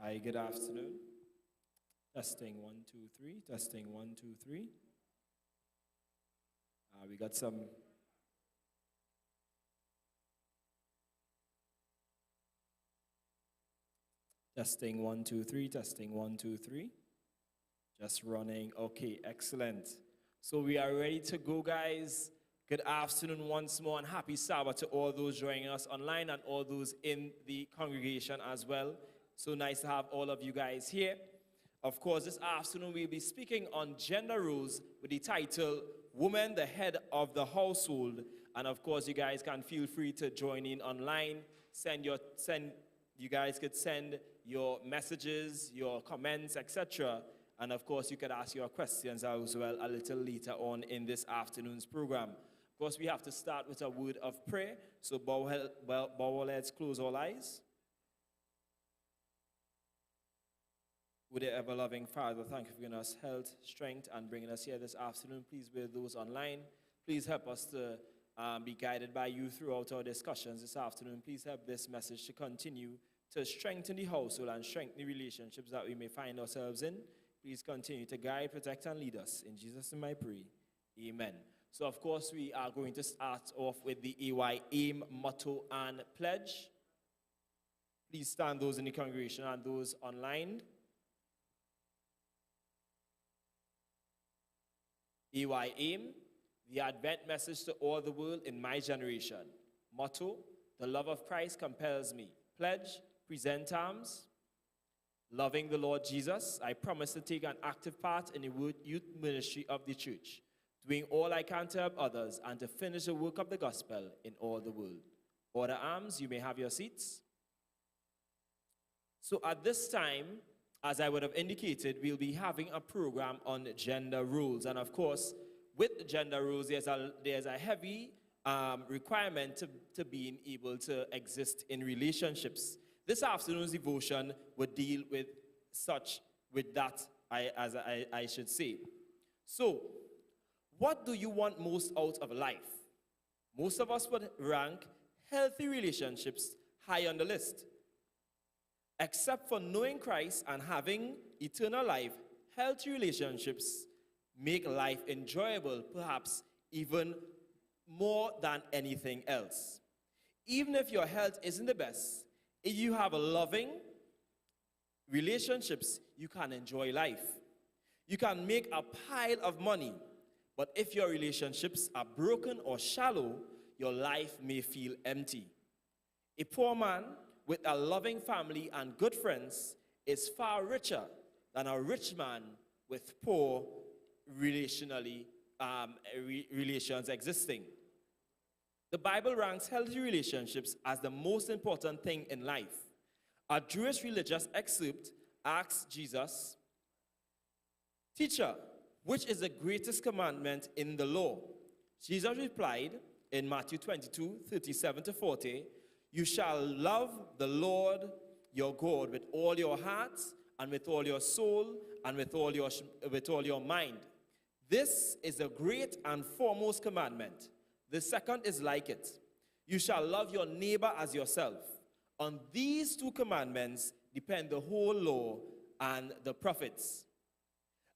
Hi, good afternoon. Testing 1, 2, 3. Testing 1, 2, 3. We got some. Testing 1, 2, 3. Testing 1, 2, 3. Just running. Okay, excellent. So we are ready to go, guys. Good afternoon once more, and happy Sabbath to all those joining us online and all those in the congregation as well. So nice to have all of you guys here. Of course, this afternoon we'll be speaking on gender roles with the title, Woman, the Head of the Household. And of course, you guys can feel free to join in online. You guys could send your messages, your comments, etc. And of course, you could ask your questions as well a little later on in this afternoon's program. Of course, we have to start with a word of prayer. So bow our heads, close our eyes. Would the ever-loving Father, thank you for giving us health, strength, and bringing us here this afternoon. Please, with those online, please help us to be guided by you throughout our discussions this afternoon. Please help this message to continue to strengthen the household and strengthen the relationships that we may find ourselves in. Please continue to guide, protect, and lead us. In Jesus' name I pray. Amen. So, of course, we are going to start off with the AY Aim, Motto, and Pledge. Please stand, those in the congregation and those online. AY Aim, the Advent message to all the world in my generation. Motto, the love of Christ compels me. Pledge, present arms. Loving the Lord Jesus, I promise to take an active part in the youth ministry of the church, doing all I can to help others and to finish the work of the gospel in all the world. Order arms, you may have your seats. So at this time, as I would have indicated, we'll be having a program on gender roles. And of course, with gender roles, there's a heavy requirement to being able to exist in relationships. This afternoon's devotion would deal with that, I should say. So, what do you want most out of life? Most of us would rank healthy relationships high on the list. Except for knowing Christ and having eternal life, healthy relationships make life enjoyable, perhaps even more than anything else. Even if your health isn't the best, if you have a loving relationships, you can enjoy life. You can make a pile of money, but if your relationships are broken or shallow, your life may feel empty. A poor man with a loving family and good friends is far richer than a rich man with poor relations existing. The Bible ranks healthy relationships as the most important thing in life. A Jewish religious excerpt asks Jesus, "Teacher, which is the greatest commandment in the law?" Jesus replied in Matthew 22, 37 to 40, "You shall love the Lord your God with all your heart and with all your soul and with all your mind. This is the great and foremost commandment. The second is like it. You shall love your neighbor as yourself. On these two commandments depend the whole law and the prophets."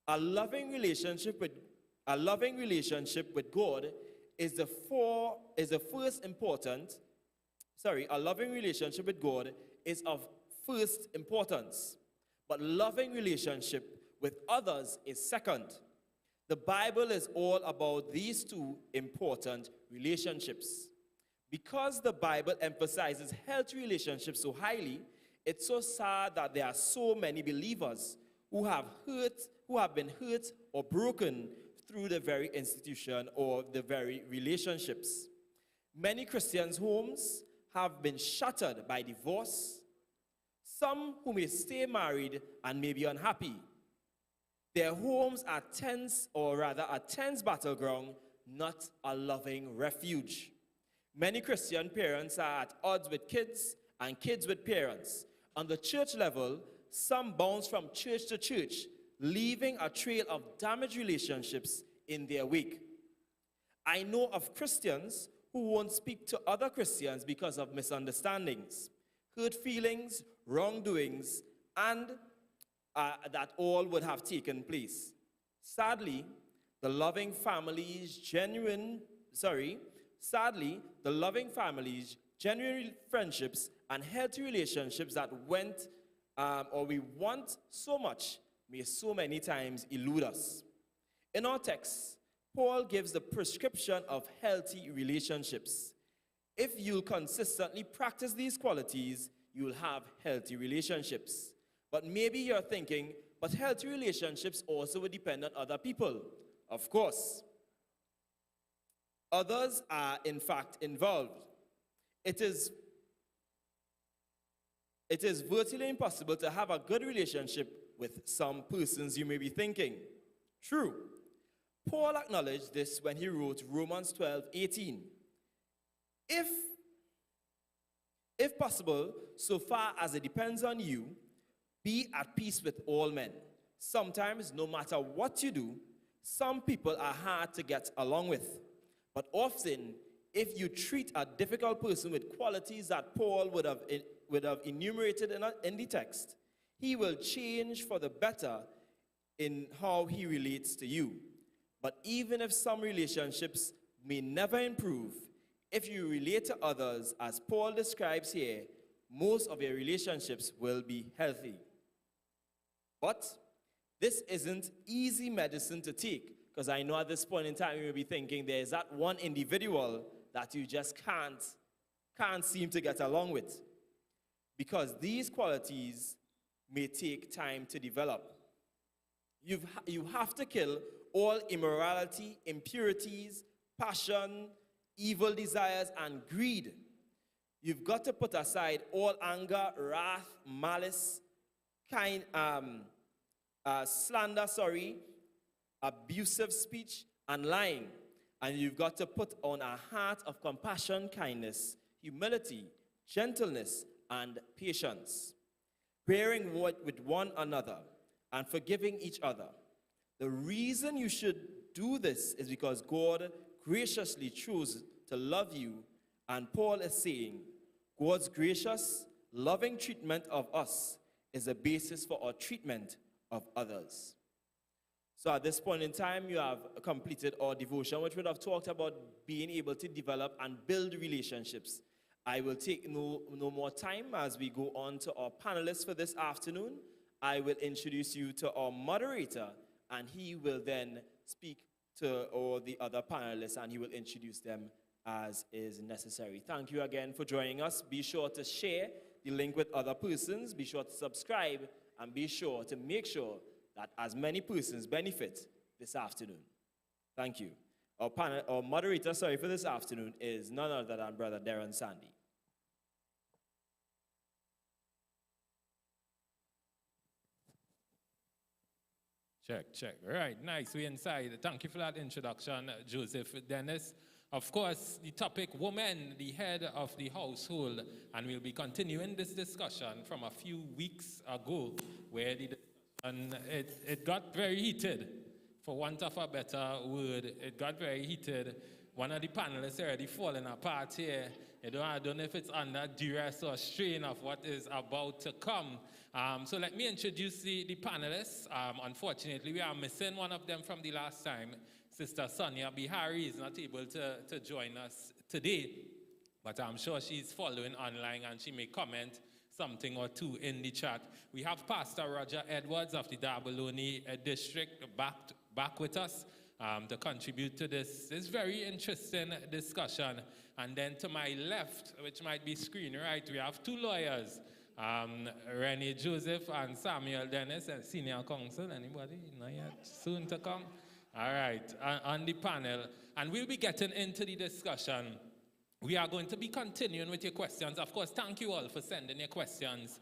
A loving relationship with God a loving relationship with God is of first importance, but loving relationship with others is second. The Bible is all about these two important relationships. Because the Bible emphasizes healthy relationships so highly, it's so sad that there are so many believers who have been hurt or broken through the very institution or the very relationships. Many Christians' homes have been shattered by divorce. Some who may stay married and may be unhappy. Their homes are a tense battleground, not a loving refuge. Many Christian parents are at odds with kids and kids with parents. On the church level, some bounce from church to church, leaving a trail of damaged relationships in their wake. I know of Christians who won't speak to other Christians because of misunderstandings, hurt feelings, wrongdoings, and that all would have taken place. Sadly, the loving families, genuine friendships, and healthy relationships that we want so much may so many times elude us. In our text, Paul gives the prescription of healthy relationships. If you'll consistently practice these qualities, you'll have healthy relationships. But maybe you're thinking, but healthy relationships also would depend on other people. Of course. Others are in fact involved. It is virtually impossible to have a good relationship with some persons, you may be thinking. True. Paul acknowledged this when he wrote Romans 12:18. If possible, so far as it depends on you, be at peace with all men. Sometimes, no matter what you do, some people are hard to get along with. But often, if you treat a difficult person with qualities that Paul would have enumerated in the text, he will change for the better in how he relates to you. But even if some relationships may never improve, if you relate to others as Paul describes here, most of your relationships will be healthy. But this isn't easy medicine to take, because I know at this point in time you may be thinking there's that one individual that you just can't seem to get along with, because these qualities may take time to develop. You have to kill all immorality, impurities, passion, evil desires, and greed. You've got to put aside all anger, wrath, malice, slander, abusive speech, and lying. And you've got to put on a heart of compassion, kindness, humility, gentleness, and patience, bearing with one another and forgiving each other. The reason you should do this is because God graciously chose to love you, and Paul is saying God's gracious, loving treatment of us is the basis for our treatment of others. So at this point in time, you have completed our devotion, which would have talked about being able to develop and build relationships. I will take no more time as we go on to our panelists for this afternoon. I will introduce you to our moderator, and he will then speak to all the other panelists, and he will introduce them as is necessary. Thank you again for joining us. Be sure to share the link with other persons. Be sure to subscribe, and be sure to make sure that as many persons benefit this afternoon. Thank you. Our moderator, for this afternoon is none other than Brother Darren Sandy. Check. Right, nice. We're inside. Thank you for that introduction, Joseph Dennis. Of course, the topic, woman, the head of the household. And we'll be continuing this discussion from a few weeks ago, where it got very heated. For want of a better word, it got very heated. One of the panelists already falling apart here. I don't know if it's under duress or strain of what is about to come. So let me introduce the panelists. Unfortunately, we are missing one of them from the last time. Sister Sonia Bihari is not able to join us today, but I'm sure she's following online and she may comment something or two in the chat. We have Pastor Roger Edwards of the Dabaloni District back with us to contribute to this very interesting discussion. And then to my left, which might be screen right, we have two lawyers, Rennie Joseph and Samuel Dennis, and senior counsel. Anybody? Not yet? Soon to come? All right, on the panel. And we'll be getting into the discussion. We are going to be continuing with your questions. Of course, thank you all for sending your questions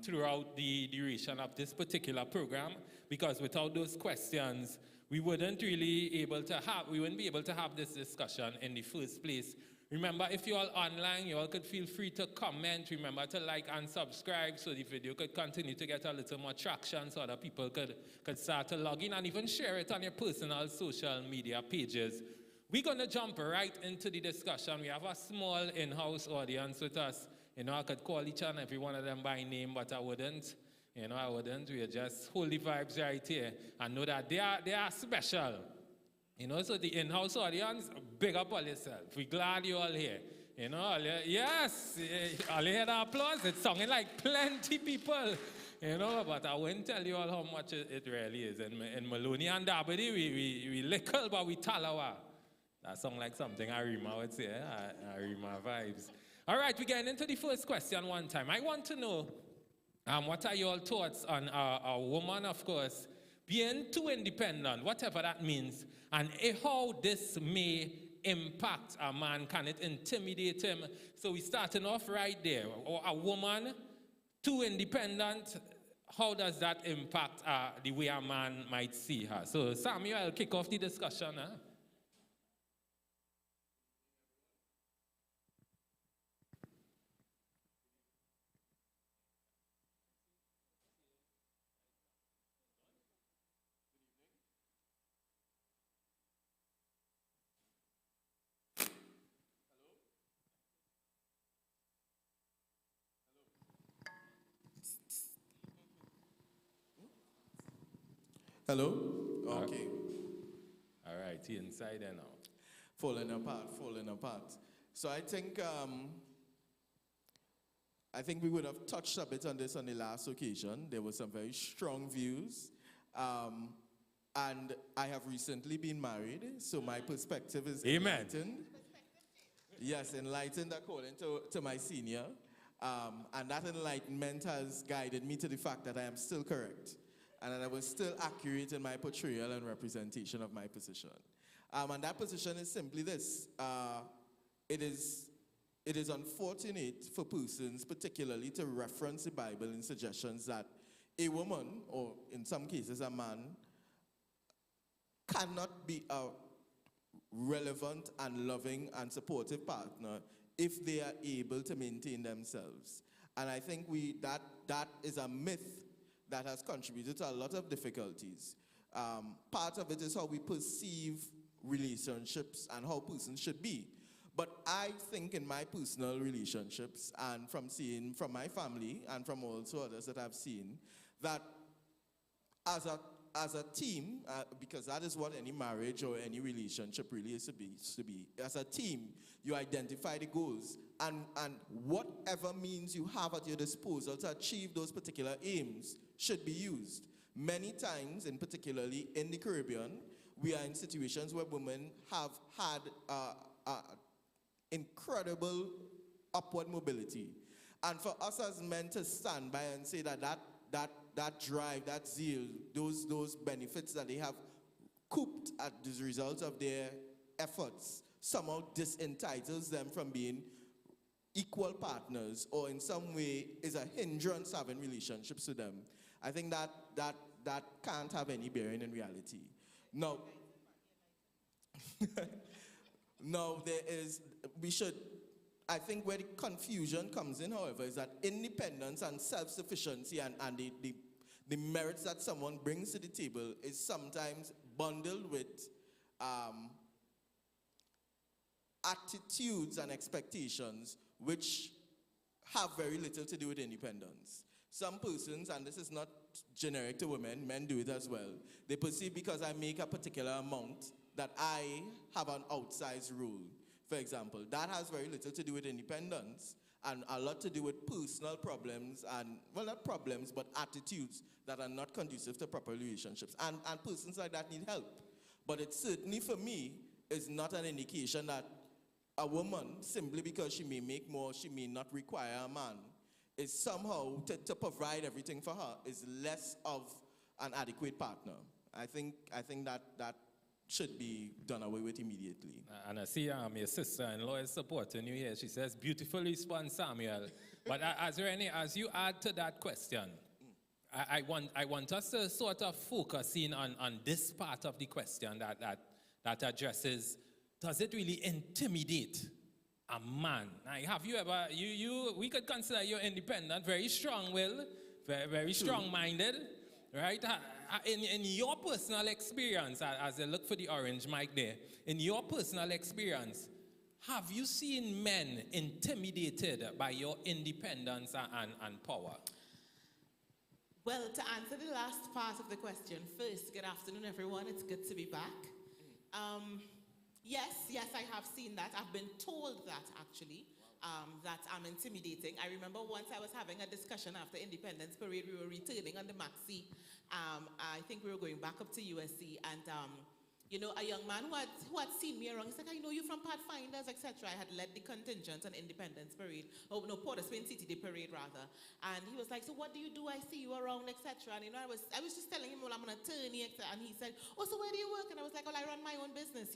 throughout the duration of this particular program, because without those questions, we wouldn't be able to have this discussion in the first place. Remember, if you're all online, you all could feel free to comment. Remember to like and subscribe so the video could continue to get a little more traction, so other people could start to log in and even share it on your personal social media pages. We're going to jump right into the discussion. We have a small in-house audience with us. You know, I could call each and every one of them by name, but I wouldn't. You know, I wouldn't. We just hold the vibes right here and know that they are special. You know, so the in-house audience, big up all yourself. We're glad you're all here. You know, yes, all you hear the applause, it's sounding like plenty people. You know, but I wouldn't tell you all how much it really is. In Maloney and Dabity, we lickle, but we talawa. That sounds like something Arima would say, Arima vibes. All right, we're getting into the first question one time. I want to know, what are your thoughts on a woman, of course, being too independent, whatever that means, and how this may impact a man? Can it intimidate him? So we're starting off right there. Or a woman too independent, how does that impact the way a man might see her? So Samuel, kick off the discussion. Huh? Hello? Okay. All right, he inside there now. Falling apart. So I think we would have touched a bit on this on the last occasion. There were some very strong views. And I have recently been married, so my perspective is enlightened. Yes, enlightened according to my senior. And that enlightenment has guided me to the fact that I am still correct. And that I was still accurate in my portrayal and representation of my position. And that position is simply this. It is unfortunate for persons, particularly, to reference the Bible in suggestions that a woman, or in some cases a man, cannot be a relevant and loving and supportive partner if they are able to maintain themselves. And I think that is a myth that has contributed to a lot of difficulties. Part of it is how we perceive relationships and how persons should be. But I think in my personal relationships, and from seeing from my family and from also others that I've seen, that as a team, because that is what any marriage or any relationship really is to be. As a team, you identify the goals, and whatever means you have at your disposal to achieve those particular aims should be used. Many times, and particularly in the Caribbean, we are in situations where women have had incredible upward mobility. And for us as men to stand by and say that drive, that zeal, those benefits that they have cooped as a result of their efforts somehow disentitles them from being equal partners, or in some way is a hindrance having relationships with them. I think that can't have any bearing in reality. Now, I think where the confusion comes in, however, is that independence and self-sufficiency and the merits that someone brings to the table is sometimes bundled with attitudes and expectations which have very little to do with independence. Some persons, and this is not generic to women, men do it as well, they perceive because I make a particular amount that I have an outsized role. For example, that has very little to do with independence and a lot to do with personal problems and, well, not problems, but attitudes that are not conducive to proper relationships. And persons like that need help. But it certainly, for me, is not an indication that a woman, simply because she may make more, she may not require a man, is somehow, to provide everything for her, is less of an adequate partner. I think that should be done away with immediately. And I see your sister-in-law is supporting you here. She says, beautiful response, Samuel. But as you add to that question, I want us to sort of focus in on this part of the question that addresses, does it really intimidate a man? Now, have you ever, we could consider you independent, very strong-willed, very strong-minded, right? In your personal experience, as I look for the orange mic there, in your personal experience, have you seen men intimidated by your independence and power? Well, to answer the last part of the question, first, good afternoon, everyone. It's good to be back. Yes, I have seen that. I've been told that, actually, that I'm intimidating. I remember once I was having a discussion after Independence Parade. We were returning on the Maxi. I think we were going back up to USC, and a young man who had seen me around, he said, I know you from Pathfinders, etc. I had led the contingent on Independence Parade, Port of Spain City Day Parade, rather. And he was like, so what do you do? I see you around, etc. And, I was just telling him, well, I'm an attorney, etc. And he said, oh, so where do you work? And I was like, well, I run my own business,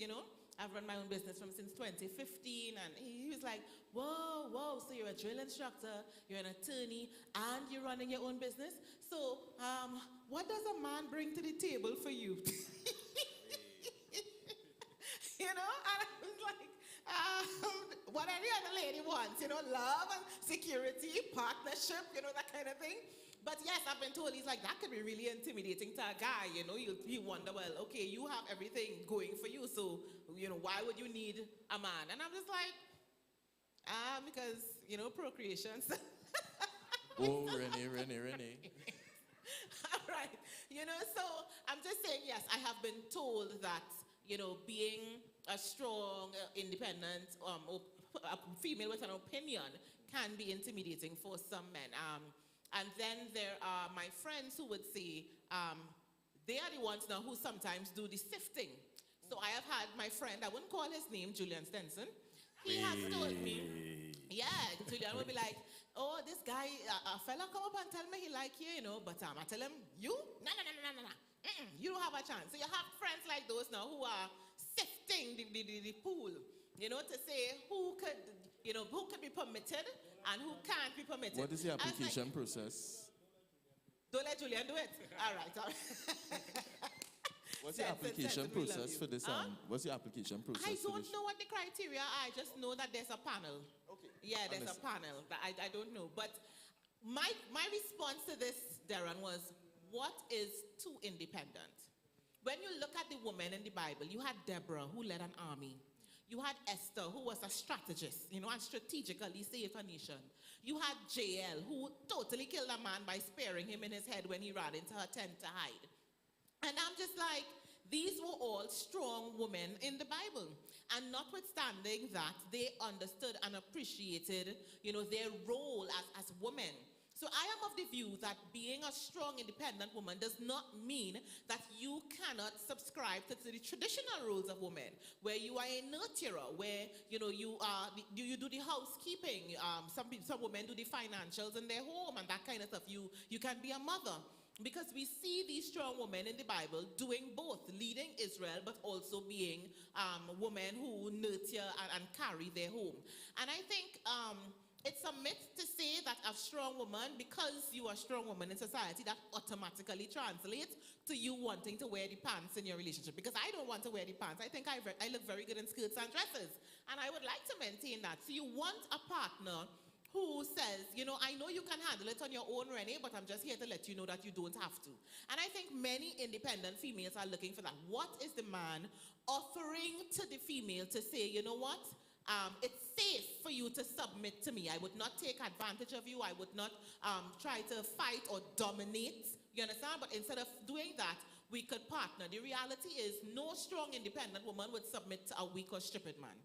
I've run my own business since 2015. And he was like, whoa, so you're a drill instructor, you're an attorney, and you're running your own business? So what does a man bring to the table for you? And I was like, what any other lady wants, love and security, partnership, that kind of thing. But yes, I've been told, he's like, that could be really intimidating to a guy, you wonder, well, okay, you have everything going for you, so, why would you need a man? And I'm just like, because, procreation. Oh, Renee. All right, so I'm just saying, yes, I have been told that, being a strong, independent, a female with an opinion can be intimidating for some men. And then there are my friends who would say, they are the ones now who sometimes do the sifting. So I have had my friend, I wouldn't call his name, Julian Stenson. He has told me, Julian would be like, oh, this guy, a fella come up and tell me he like you, but I tell him, you? No. You don't have a chance. So you have friends like those now who are sifting the pool, to say who could be permitted and who can't be permitted. What is the application process? Don't let Julian do it. All right. What's the application process for this? What's the application process? I don't know what the criteria are. I just know that there's a panel. Okay. Yeah, there's a panel. I don't know. But my response to this, Darren, was, what is too independent? When you look at the women in the Bible, you had Deborah, who led an army. You had Esther, who was a strategist, and strategically saved her nation. You had Jael, who totally killed a man by sparing him in his head when he ran into her tent to hide. And I'm just like, these were all strong women in the Bible. And notwithstanding that, they understood and appreciated, their role as women. So I am of the view that being a strong, independent woman does not mean that you cannot subscribe to the traditional roles of women, where you are a nurturer, where you do the housekeeping. Some women do the financials in their home and that kind of stuff. You can be a mother. Because we see these strong women in the Bible doing both, leading Israel, but also being women who nurture and carry their home. And I think it's a myth to say that a strong woman, because you are a strong woman in society, that automatically translates to you wanting to wear the pants in your relationship. Because I don't want to wear the pants. I think I look very good in skirts and dresses. And I would like to maintain that. So you want a partner who says, I know you can handle it on your own, Renee, but I'm just here to let you know that you don't have to. And I think many independent females are looking for that. What is the man offering to the female to say, you know what? It's safe for you to submit to me. I would not take advantage of you. I would not try to fight or dominate. You understand? But instead of doing that, we could partner. The reality is no strong, independent woman would submit to a weak or stupid man.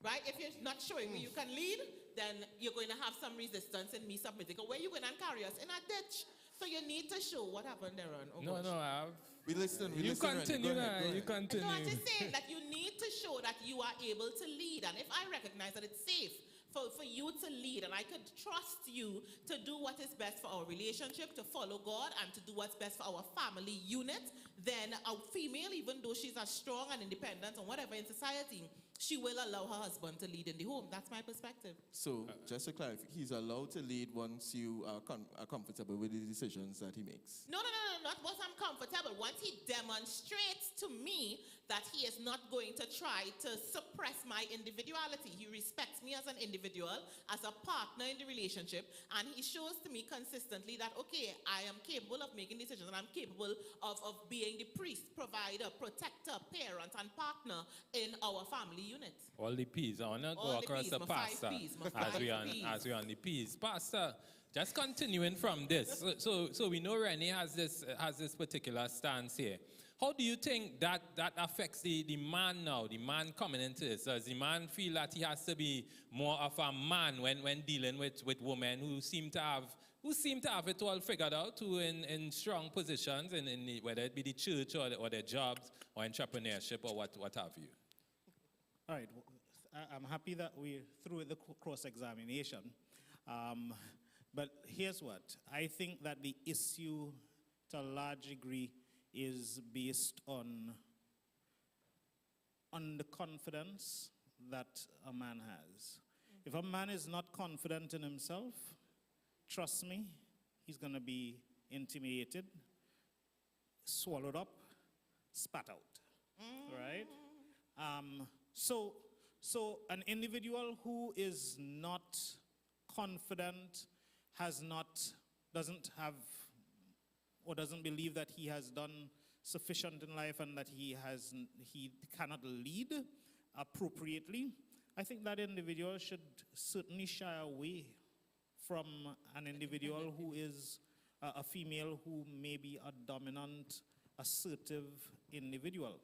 Right? If you're not showing me you can lead, then you're going to have some resistance in me submitting. Or where you going to carry us? In a ditch. So you need to show what happened there. No, I have. We listen. You continue now. You continue. No, I'm just saying that you need to show that you are able to lead. And if I recognize that it's safe for you to lead, and I could trust you to do what is best for our relationship, to follow God, and to do what's best for our family unit, then a female, even though she's as strong and independent or whatever in society, she will allow her husband to lead in the home. That's my perspective. So, just to clarify, he's allowed to lead once you are comfortable with the decisions that he makes. No, not once I'm comfortable. Once he demonstrates to me that he is not going to try to suppress my individuality. He respects me as an individual, as a partner in the relationship, and he shows to me consistently that, okay, I am capable of making decisions, and I'm capable of being the priest, provider, protector, parent, and partner in our family unit. All the P's. I want to go All the across P's, the my five pastor P's, my as we five on P's. as we on the P's. Pastor, just continuing from this. So we know Rennie has this particular stance here. How do you think that affects the man now, the man coming into this? Does the man feel that he has to be more of a man when dealing with women who seem to have it all figured out, who in strong positions, whether it be the church or their jobs or entrepreneurship or what have you? All right, I'm happy that we're through with the cross-examination. But here's what. I think that the issue, to a large degree, is based on the confidence that a man has. If a man is not confident in himself, trust me, he's going to be intimidated, swallowed up, spat out, right? So an individual who is not confident, doesn't believe that he has done sufficient in life and that he cannot lead appropriately, I think that individual should certainly shy away from an individual who is a female who may be a dominant, assertive individual.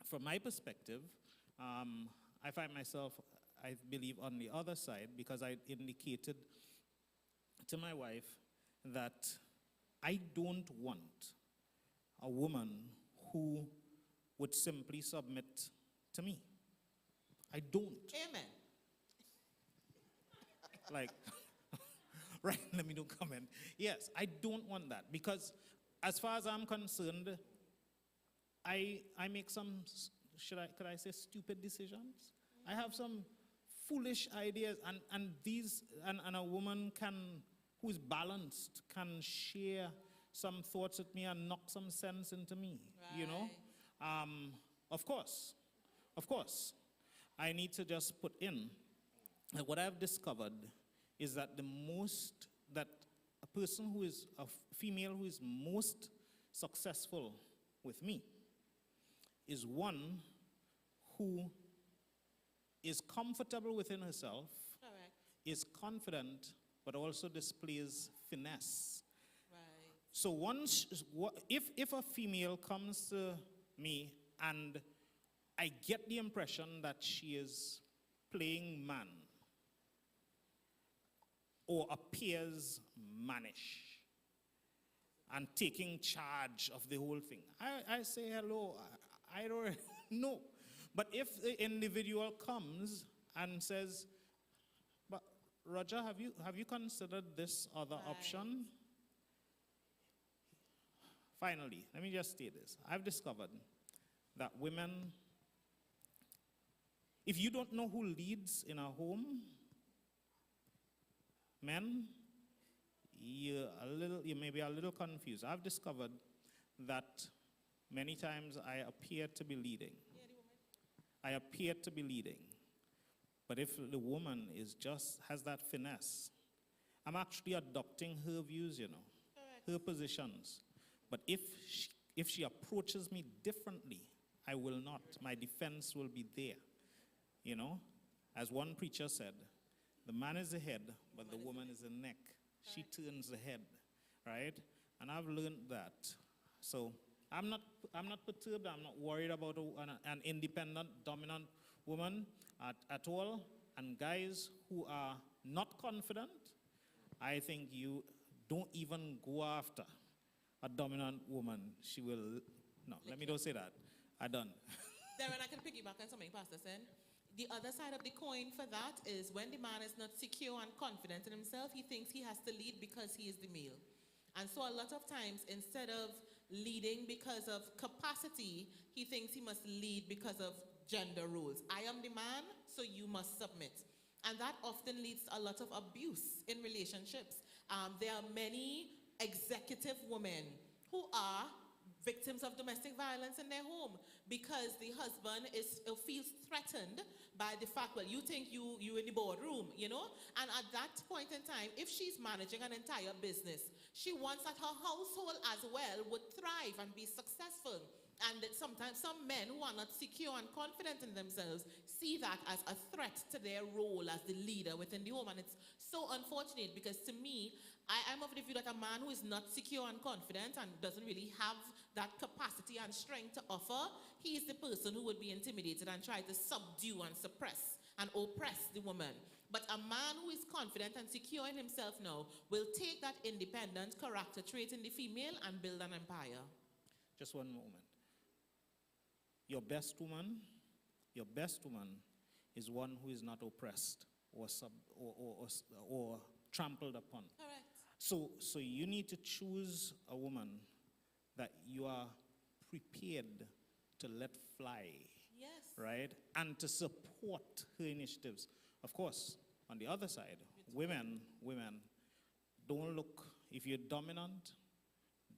From my perspective, I find myself, I believe, on the other side, because I indicated to my wife that I don't want a woman who would simply submit to me. I don't. Amen. Like, right, let me do comment. Yes, I don't want that, because as far as I'm concerned, I make some, could I say stupid decisions? I have some foolish ideas, and a woman who is balanced can share some thoughts with me and knock some sense into me, you know? Of course, I need to just put in that what I've discovered is that a person who is a female who is most successful with me is one who is comfortable within herself, Correct. is confident, but also displays finesse. Right. So if a female comes to me and I get the impression that she is playing man or appears mannish and taking charge of the whole thing, I say hello, I don't know. But if the individual comes and says, "But Roger, have you considered this other option?" Finally, let me just say this. I've discovered that women, if you don't know who leads in a home, men, you may be a little confused. I've discovered that many times I appear to be leading. But if the woman has that finesse, I'm actually adopting her views, her positions. But if she approaches me differently, I will not. My defense will be there. As one preacher said, the man is the head, but the woman is the neck. She turns the head, right? And I've learned that. So I'm not perturbed. I'm not worried about an independent, dominant woman at all. And guys who are not confident, I think you don't even go after a dominant woman. She will, no, let me don't say that. I'm done. Darren, I can piggyback on something Pastor said. The other side of the coin for that is when the man is not secure and confident in himself, he thinks he has to lead because he is the male. And so a lot of times, instead of leading because of capacity, he thinks he must lead because of gender roles. I am the man, so you must submit. And that often leads to a lot of abuse in relationships. There are many executive women who are victims of domestic violence in their home because the husband feels threatened by the fact, well, you think you in the boardroom, And at that point in time, if she's managing an entire business, she wants that her household as well would thrive and be successful. And that sometimes some men who are not secure and confident in themselves see that as a threat to their role as the leader within the home. And it's so unfortunate because to me, I'm of the view that a man who is not secure and confident and doesn't really have that capacity and strength to offer, he is the person who would be intimidated and try to subdue and suppress and oppress the woman. But a man who is confident and secure in himself now will take that independent character trait in the female and build an empire. Just one moment. Your best woman is one who is not oppressed or trampled upon. Correct. So you need to choose a woman that you are prepared to let fly. Yes. Right? And to support her initiatives. Of course, on the other side, women, don't look, if you're dominant,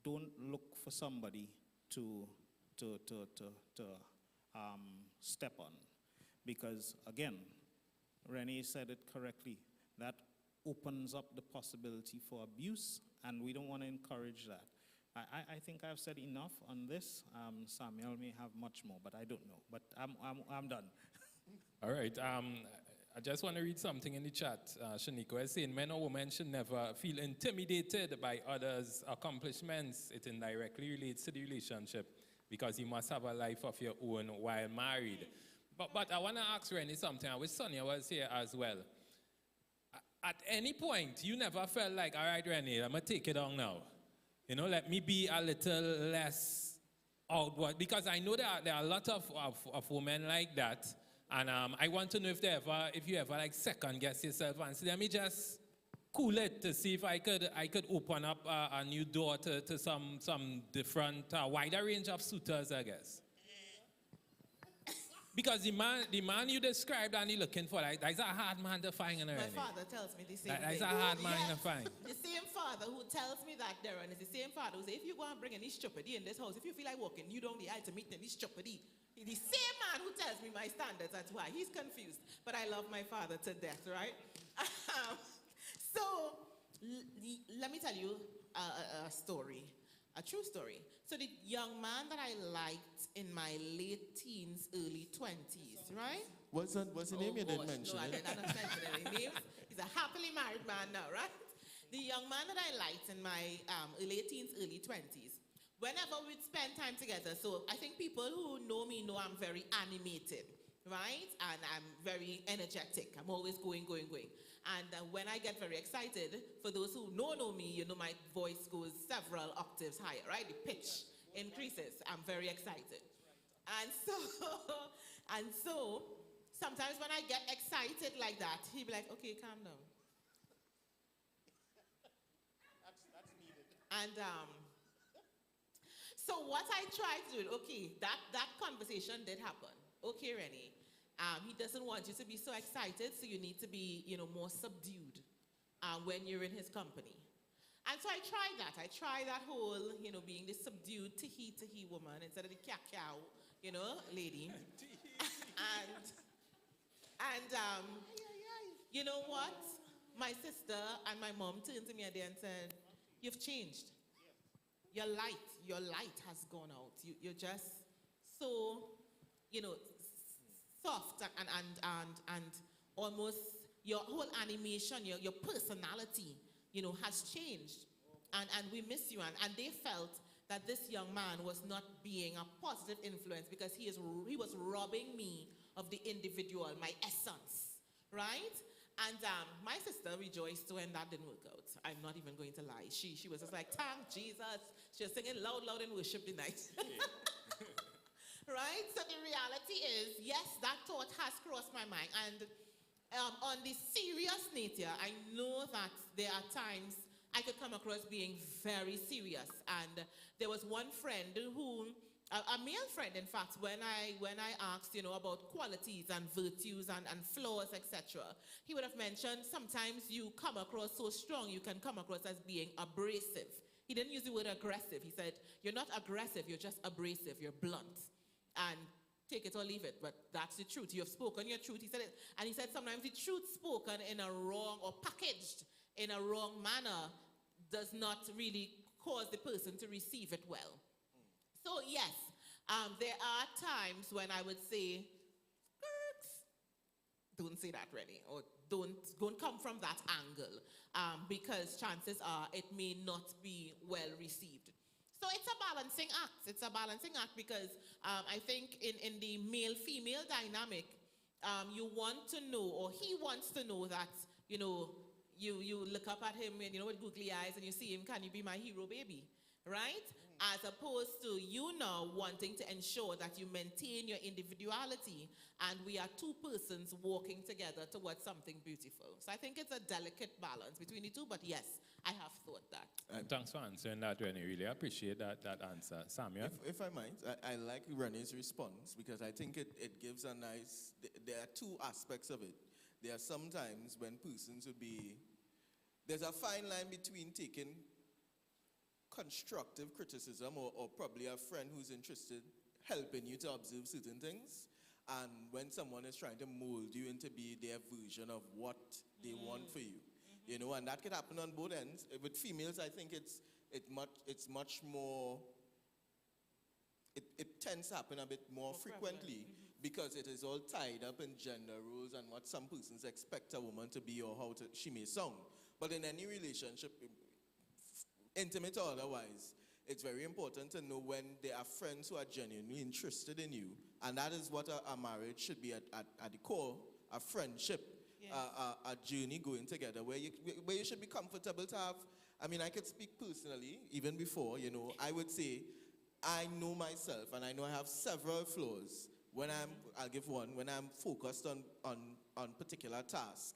don't look for somebody to step on. Because again, Renee said it correctly, that opens up the possibility for abuse, and we don't want to encourage that. I think I've said enough on this. Samuel may have much more, but I don't know. But I'm done. All right. I just want to read something in the chat. Shaniqua is saying, men or women should never feel intimidated by others' accomplishments. It indirectly relates to the relationship because you must have a life of your own while married. But I want to ask Rennie something. I wish Sonia was here as well. At any point, you never felt like, all right, Rennie, I'm going to take it on now. You know, let me be a little less outward. Because I know there are a lot of women like that. And I want to know if you ever like second guess yourself and say, let me just cool it to see if I could open up a new door to some different, wider range of suitors, I guess. Because the man you described and you're looking for, that's a hard man to find in already. My father tells me the same thing. That's a hard man to find. The same father who tells me that, Darren, is the same father who says, if you go and bring any stupidity in this house, if you feel like walking, you don't need to meet any stupidity. The same man who tells me my standards, that's why. He's confused. But I love my father to death, right? So, let me tell you a story. A true story. So the young man that I liked in my late teens, early 20s, right? What's the name you didn't mention? No, I didn't mention any names. He's a happily married man now, right? The young man that I liked in my late teens, early 20s, whenever we'd spend time together, so I think people who know me know I'm very animated, right? And I'm very energetic. I'm always going. And when I get very excited, for those who know me, you know my voice goes several octaves higher, right? The pitch increases. I'm very excited. And so sometimes when I get excited like that, he'd be like, okay, calm down. That's needed. And so what I tried to do, okay, that conversation did happen. Okay, Rennie. He doesn't want you to be so excited, so you need to be, more subdued when you're in his company. And so I tried that. I tried that whole, being this subdued tee woman instead of the cow, lady. and you know what? My sister and my mom turned to me and said, you've changed. Your light has gone out. You're just so, soft and almost your whole animation, your personality, has changed. And we miss you. And they felt that this young man was not being a positive influence because he was robbing me of the individual, my essence, right? And my sister rejoiced when that didn't work out. I'm not even going to lie. She was just like, thank Jesus. She was singing loud in worship tonight. Right? So the reality is, yes, that thought has crossed my mind. And on the serious nature, I know that there are times I could come across being very serious. And there was one friend who, a male friend, in fact, when I asked, about qualities and virtues and flaws, etc., he would have mentioned sometimes you come across so strong, you can come across as being abrasive. He didn't use the word aggressive. He said, you're not aggressive, you're just abrasive, you're blunt. And take it or leave it, but that's the truth. You have spoken your truth. He said it, and he said sometimes the truth spoken in a wrong or packaged in a wrong manner does not really cause the person to receive it well. So yes, There are times when I would say, don't say that really, or don't come from that angle, because chances are it may not be well received. So it's a balancing act. It's a balancing act because I think in the male-female dynamic, you want to know, or he wants to know that, you know, you look up at him and, you know, with googly eyes and you see him, can you be my hero baby, right? As opposed to you now wanting to ensure that you maintain your individuality and we are two persons walking together towards something beautiful. So I think it's a delicate balance between the two, but yes, I have thought that. Thanks for answering that, Rennie. Really appreciate that answer. Samuel? If I might, I like Renee's response because I think it gives a nice, there are two aspects of it. There are sometimes when persons would be, there's a fine line between taking constructive criticism or probably a friend who's interested helping you to observe certain things, and when someone is trying to mold you into be their version of what they want for you, you know, and that could happen on both ends. With females, I think it's much more, it tends to happen a bit more frequently because it is all tied up in gender roles and what some persons expect a woman to be or how she may sound. But in any relationship, intimate or otherwise, it's very important to know when there are friends who are genuinely interested in you, and that is what a marriage should be at the core, a friendship, yes. A journey going together where you should be comfortable to have. I mean, I could speak personally, even before, you know, I would say, I know myself, and I know I have several flaws. When I'll give one, when I'm focused on particular tasks,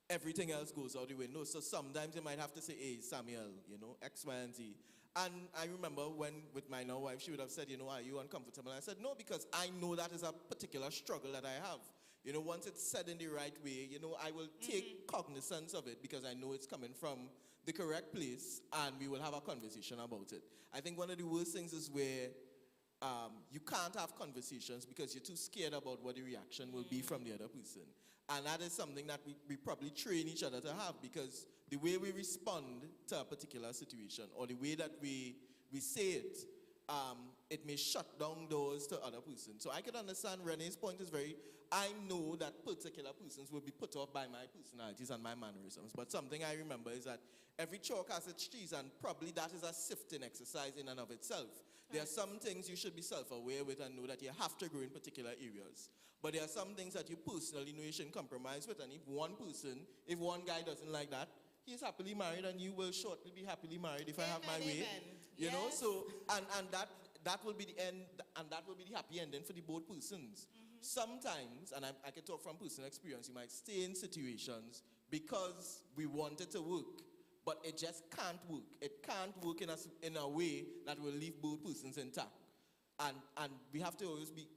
everything else goes out the window. So sometimes you might have to say, hey, Samuel, you know, X, Y, and Z. And I remember when, with my now wife, she would have said, you know, are you uncomfortable? And I said, no, because I know that is a particular struggle that I have. You know, once it's said in the right way, you know, I will take cognizance of it because I know it's coming from the correct place, and we will have a conversation about it. I think one of the worst things is where you can't have conversations because you're too scared about what the reaction will be from the other person. And that is something that we probably train each other to have, because the way we respond to a particular situation or the way that we say it, it may shut down doors to other persons. So I can understand Renee's point is I know that particular persons will be put off by my personalities and my mannerisms. But something I remember is that every chalk has its cheese, and probably that is a sifting exercise in and of itself. There are some things you should be self-aware with and know that you have to grow in particular areas. But there are some things that you personally know you shouldn't compromise with. And if one guy doesn't like that, he's happily married, and you will shortly be happily married if I have my way. You know, so, and that will be the end, and that will be the happy ending for the both persons. Sometimes, and I can talk from personal experience, you might stay in situations because we want it to work, but it just can't work. It can't work in a way that will leave both persons intact. And we have to always be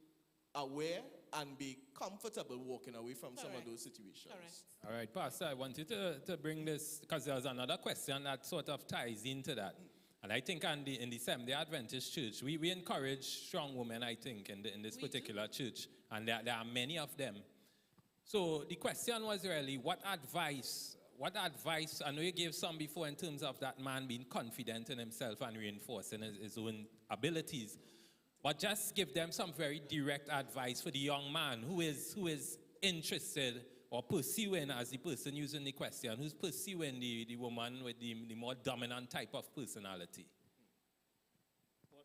aware and be comfortable walking away from some of those situations. Correct. All right, Pastor, I want you to bring this, because there's another question that sort of ties into that. And I think in the Seventh-day Adventist Church, we encourage strong women, I think, in this particular church. And there are many of them. So the question was really, what advice, I know you gave some before in terms of that man being confident in himself and reinforcing his own abilities. But just give them some very direct advice for the young man who is interested or pursuing, as the person using the question, who's pursuing the woman with the more dominant type of personality.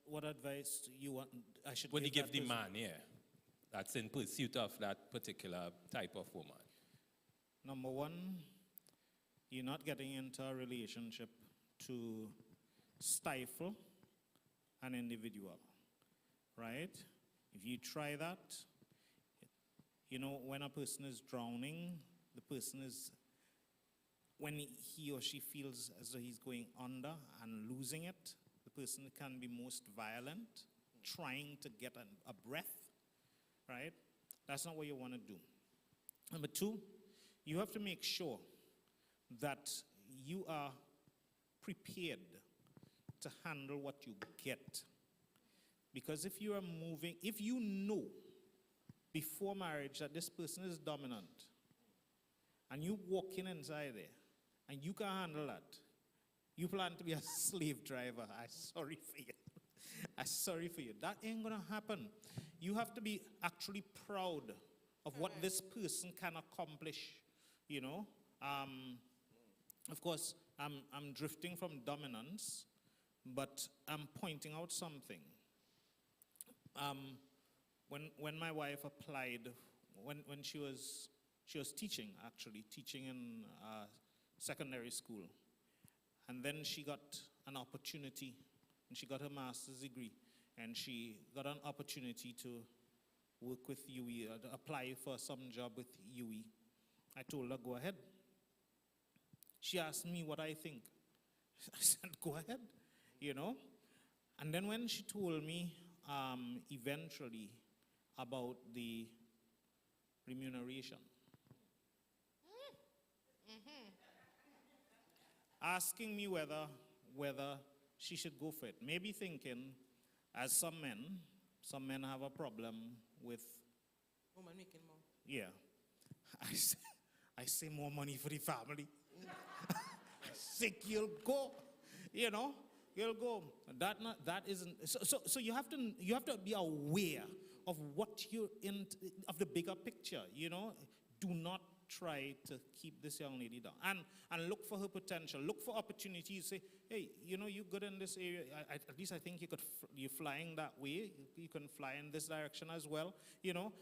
What advice do you want I should Would you give the person? man, yeah, that's in pursuit of that particular type of woman? Number one, you're not getting into a relationship to stifle an individual, right? If you try that, you know, when a person is drowning, the person is, when he or she feels as though he's going under and losing it, the person can be most violent, trying to get a breath, right? That's not what you want to do. Number two, you have to make sure that you are prepared to handle what you get. Because if you are moving, if you know before marriage that this person is dominant, and you walk in inside there, and you can handle that, you plan to be a slave driver. I'm sorry for you. I'm sorry for you. That ain't gonna happen. You have to be actually proud of what this person can accomplish, you know. Of course, I'm drifting from dominance, but I'm pointing out something. When my wife applied, when she was teaching, actually, teaching in secondary school, and then she got an opportunity, and she got her master's degree, and she got an opportunity to work with UE, to apply for some job with UE. I told her, go ahead. She asked me what I think. I said, go ahead, you know. And then when she told me eventually about the remuneration, asking me whether she should go for it, maybe thinking, as some men have a problem with, Woman making more. yeah, I say more money for the family. Sick, you'll go, you know, you'll go. That isn't. So you have to be aware of what you're in, of the bigger picture. You know, do not try to keep this young lady down, and look for her potential. Look for opportunities. Say, hey, you know, you're good in this area. At least I think you're flying that way. You can fly in this direction as well. You know,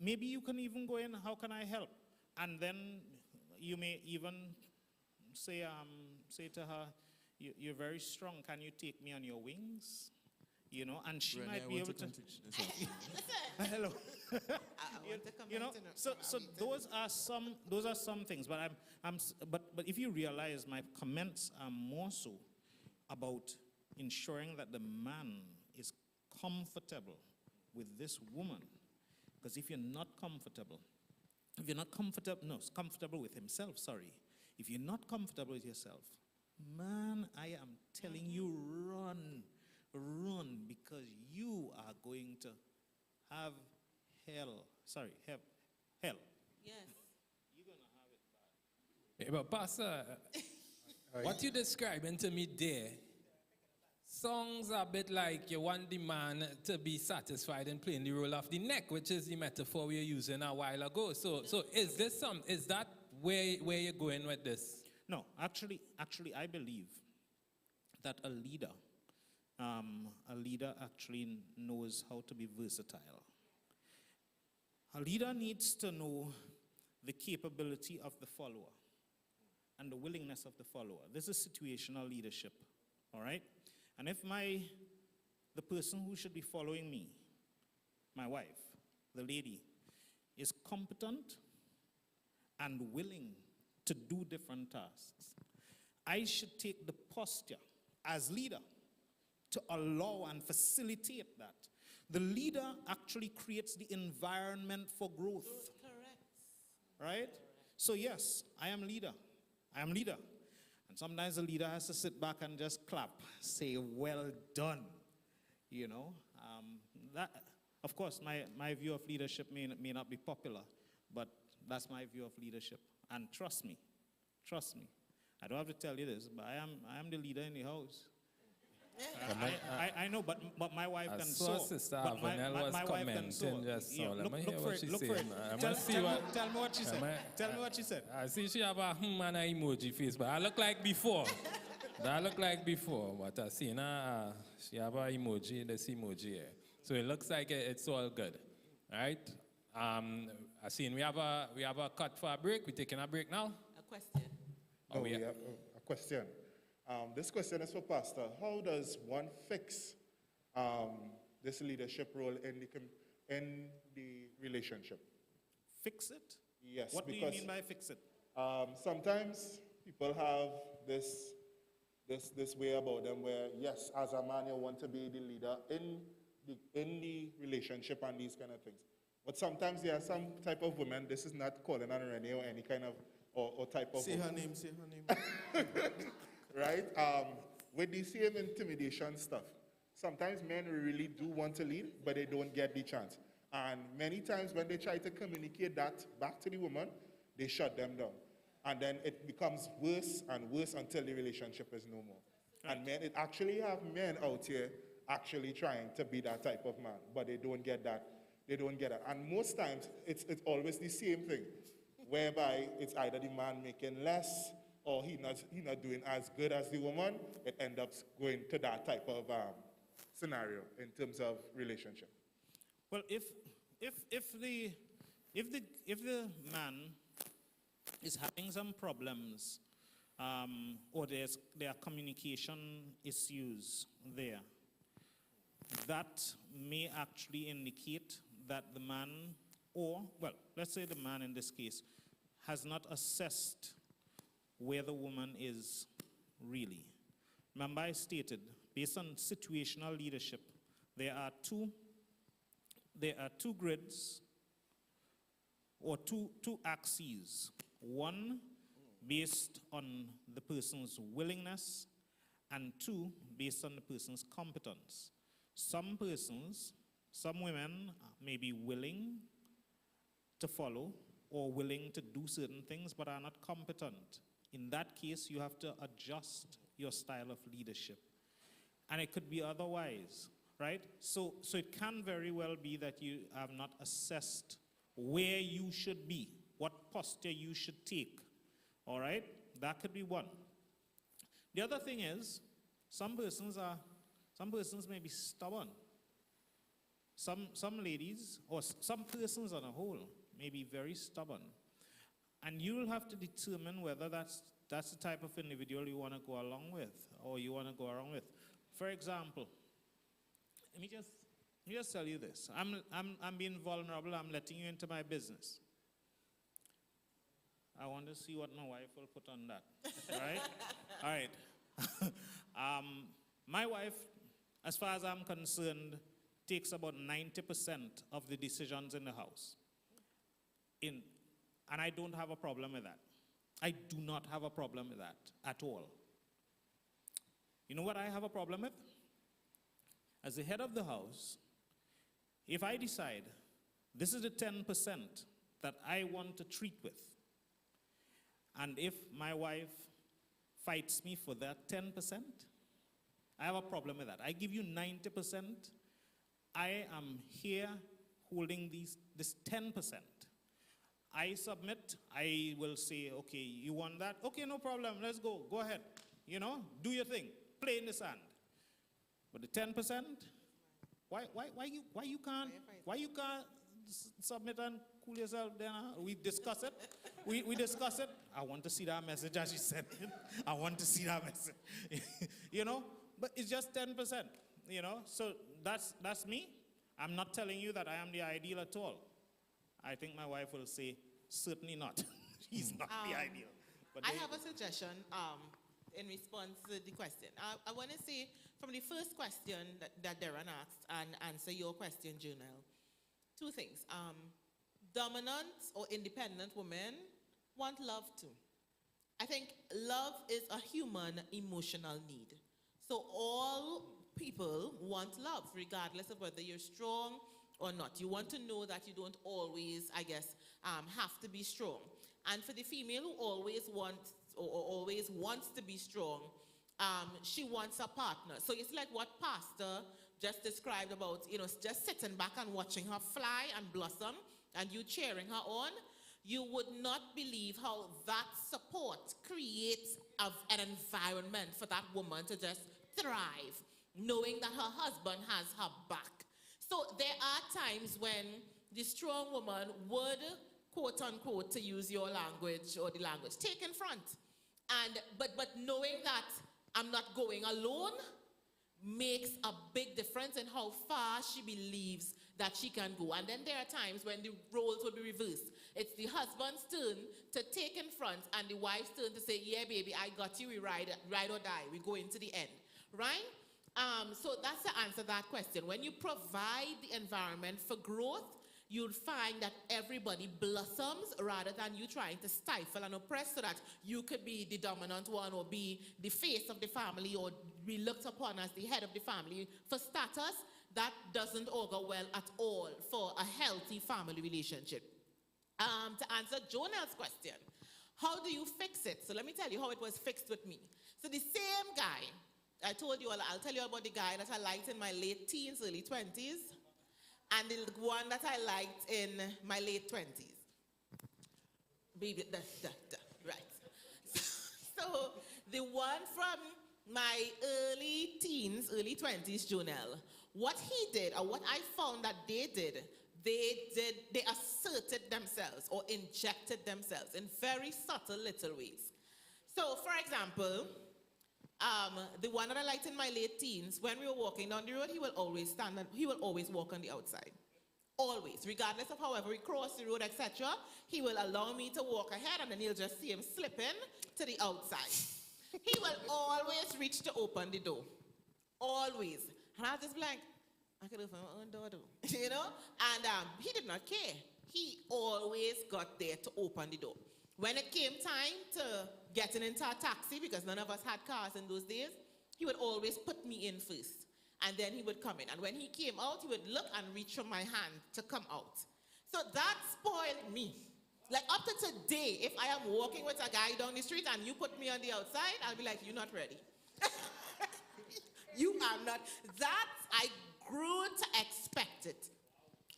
maybe you can even go in. How can I help? And then you may even say to her, you're very strong. Can you take me on your wings? You know, and she Renee, might be able to. Hello. I want to comment. You know, so those are some things. But but if you realize, my comments are more so about ensuring that the man is comfortable with this woman. Because if you're not comfortable with himself, sorry. If you're not comfortable with yourself, man, I am telling you, run, because you are going to have hell. Sorry, hell. Yes. You're going to have it bad. Yeah, but Pastor, what you're describing to me there, songs are a bit like you want the man to be satisfied in playing the role of the neck, which is the metaphor we were using a while ago. So is that where you're going with this? No, actually, I believe that a leader actually knows how to be versatile. A leader needs to know the capability of the follower and the willingness of the follower. This is situational leadership, all right? And if the person who should be following me, my wife, the lady, is competent and willing to do different tasks, I should take the posture as leader to allow and facilitate that. The leader actually creates the environment for growth. Correct. Right? So yes, I am leader. And sometimes the leader has to sit back and just clap, say, well done. You know, that, of course, my view of leadership may not be popular, but that's my view of leadership. And trust me, I don't have to tell you this, but I am the leader in the house. I know, but my wife can sew. Sister Avanel was commenting just so. Let me hear what she said. Tell me what she said. Tell me what she said. I see she have a and an emoji face, but I look like before. But I see now she have a emoji, this emoji here. So it looks like it's all good. Right? I see we have a cut for a break. We're taking a break now. A question. No, we have a question. This question is for Pastor. How does one fix this leadership role in the relationship? Fix it? Yes. What do you mean by fix it? Sometimes people have this way about them where, yes, as a man, you want to be the leader in the relationship and these kind of things. But sometimes there are some type of women, this is not calling on Renee or any kind of, or type of Say woman. her name. Right? With the same intimidation stuff. Sometimes men really do want to lead, but they don't get the chance. And many times when they try to communicate that back to the woman, they shut them down. And then it becomes worse and worse until the relationship is no more. Right. And men, it actually have men out here actually trying to be that type of man, but they don't get that. They don't get it. And most times, it's always the same thing, whereby it's either the man making less or he not doing as good as the woman. It ends up going to that type of scenario in terms of relationship. Well, if the man is having some problems, or there are communication issues there, that may actually indicate that the man, or, well, let's say the man in this case, has not assessed where the woman is really. Remember, I stated, based on situational leadership, there are two grids or two axes. One based on the person's willingness, and two based on the person's competence. Some persons, some women may be willing to follow or willing to do certain things but are not competent. In that case, you have to adjust your style of leadership. And it could be otherwise, right? So it can very well be that you have not assessed where you should be, what posture you should take, all right? That could be one. The other thing is, some persons may be stubborn. Some ladies, or some persons on a whole, may be very stubborn. And you'll have to determine whether that's the type of individual you want to go along with, or you want to go around with. For example, let me just tell you this. I'm being vulnerable. I'm letting you into my business. I want to see what my wife will put on that. All right? All right. My wife, as far as I'm concerned, takes about 90% of the decisions in the house. And I don't have a problem with that. I do not have a problem with that at all. You know what I have a problem with? As the head of the house, if I decide this is the 10% that I want to treat with, and if my wife fights me for that 10%, I have a problem with that. I give you 90%. I am here holding this 10%. I submit. I will say, okay, you want that? Okay, no problem. Let's go. Go ahead. You know, do your thing. Play in the sand. But the 10%, why you can't submit and cool yourself then? We discuss it. We discuss it. I want to see that message as you said it. I want to see that message. You know, but it's just 10%. You know, so that's me. I'm not telling you that I am the ideal at all. I think my wife will say, certainly not. He's not the ideal. But I have a suggestion in response to the question. I want to say, from the first question that Darren asked and answer your question, Junelle, two things. Dominant or independent women want love too. I think love is a human emotional need. So all people want love, regardless of whether you're strong or not. You want to know that you don't always, I guess, have to be strong. And for the female who always wants to be strong, she wants a partner. So it's like what Pastor just described about, you know, just sitting back and watching her fly and blossom and you cheering her on. You would not believe how that support creates an environment for that woman to just thrive, knowing that her husband has her back. So there are times when the strong woman would, quote unquote, to use your language or the language, take in front. But knowing that I'm not going alone makes a big difference in how far she believes that she can go. And then there are times when the roles will be reversed. It's the husband's turn to take in front and the wife's turn to say, yeah, baby, I got you, we ride or die. We go into the end, right? So that's the answer to that question. When you provide the environment for growth, you'll find that everybody blossoms rather than you trying to stifle and oppress so that you could be the dominant one or be the face of the family or be looked upon as the head of the family. For starters, that doesn't augur well at all for a healthy family relationship. To answer Jonel's question, how do you fix it? So let me tell you how it was fixed with me. So the same guy I told you, I'll tell you about the guy that I liked in my late teens, early 20s, and the one that I liked in my late 20s. Baby, right. So the one from my early teens, early 20s, Jonelle, what he did, or what I found that they asserted themselves or injected themselves in very subtle little ways. So, for example, the one that I liked in my late teens, when we were walking down the road, he will always he will always walk on the outside. Always, regardless of however we cross the road, etc., he will allow me to walk ahead, and then you'll just see him slipping to the outside. He will always reach to open the door. Always. And I was just like, I could open my own door, though. You know? And he did not care. He always got there to open the door. When it came time to getting into a taxi, because none of us had cars in those days, he would always put me in first. And then he would come in. And when he came out, he would look and reach for my hand to come out. So that spoiled me. Like up to today, if I am walking with a guy down the street and you put me on the outside, I'll be like, you're not ready. You are not. That, I grew to expect it.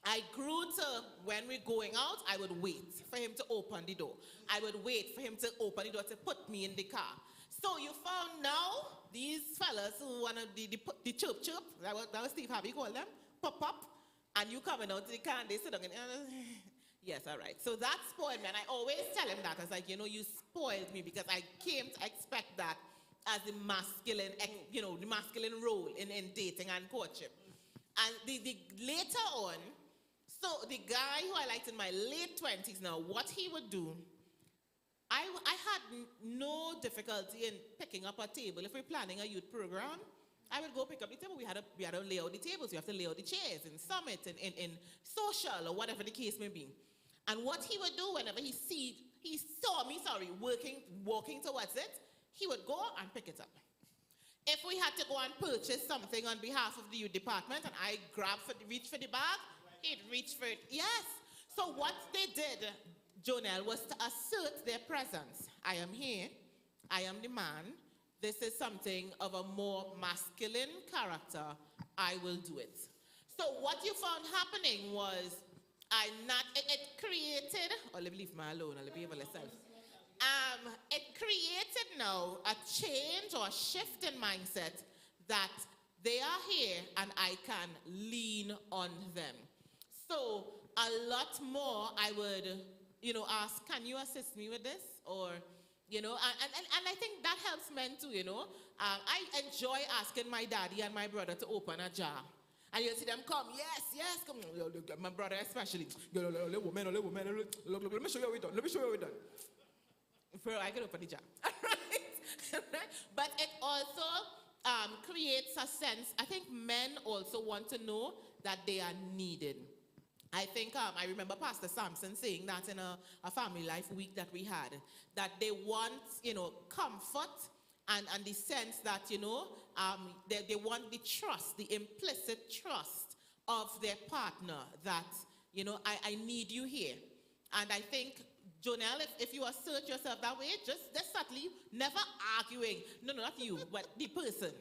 I grew to, when we're going out, I would wait for him to open the door. I would wait for him to open the door to put me in the car. So you found now, these fellas who want to the chirp, that was Steve Harvey called them, pop up, and you coming out to the car and they sit down and, yes, all right. So that spoiled me, and I always tell him that. I was like, you know, you spoiled me because I came to expect that as the masculine, you know, the masculine role in dating and courtship. And the later on, so the guy who I liked in my late 20s now, what he would do, I had no difficulty in picking up a table. If we're planning a youth program, I would go pick up the table. We had to lay out the tables. We have to lay out the chairs in Summit, in social, or whatever the case may be. And what he would do whenever he saw me, walking towards it, he would go and pick it up. If we had to go and purchase something on behalf of the youth department and I reach for the bag, he'd reach for it. Yes. So what they did, Jonelle, was to assert their presence. I am here. I am the man. This is something of a more masculine character. I will do it. So what you found happening was, it created, or let me leave me alone, I'll be able to self. It created now a change or a shift in mindset that they are here and I can lean on them. So a lot more I would, you know, ask, can you assist me with this? Or, you know, and I think that helps men too, you know. I enjoy asking my daddy and my brother to open a jar. And you'll see them come, yes, come. My brother especially. Let me show you how we done. Bro, I can open the jar. Right? But it also creates a sense, I think men also want to know that they are needed. I think, I remember Pastor Sampson saying that in a family life week that we had, that they want, you know, comfort and the sense that, you know, they want the trust, the implicit trust of their partner that, you know, I need you here. And I think, Jonelle, if you assert yourself that way, just subtly, never arguing. No, not you, but the person.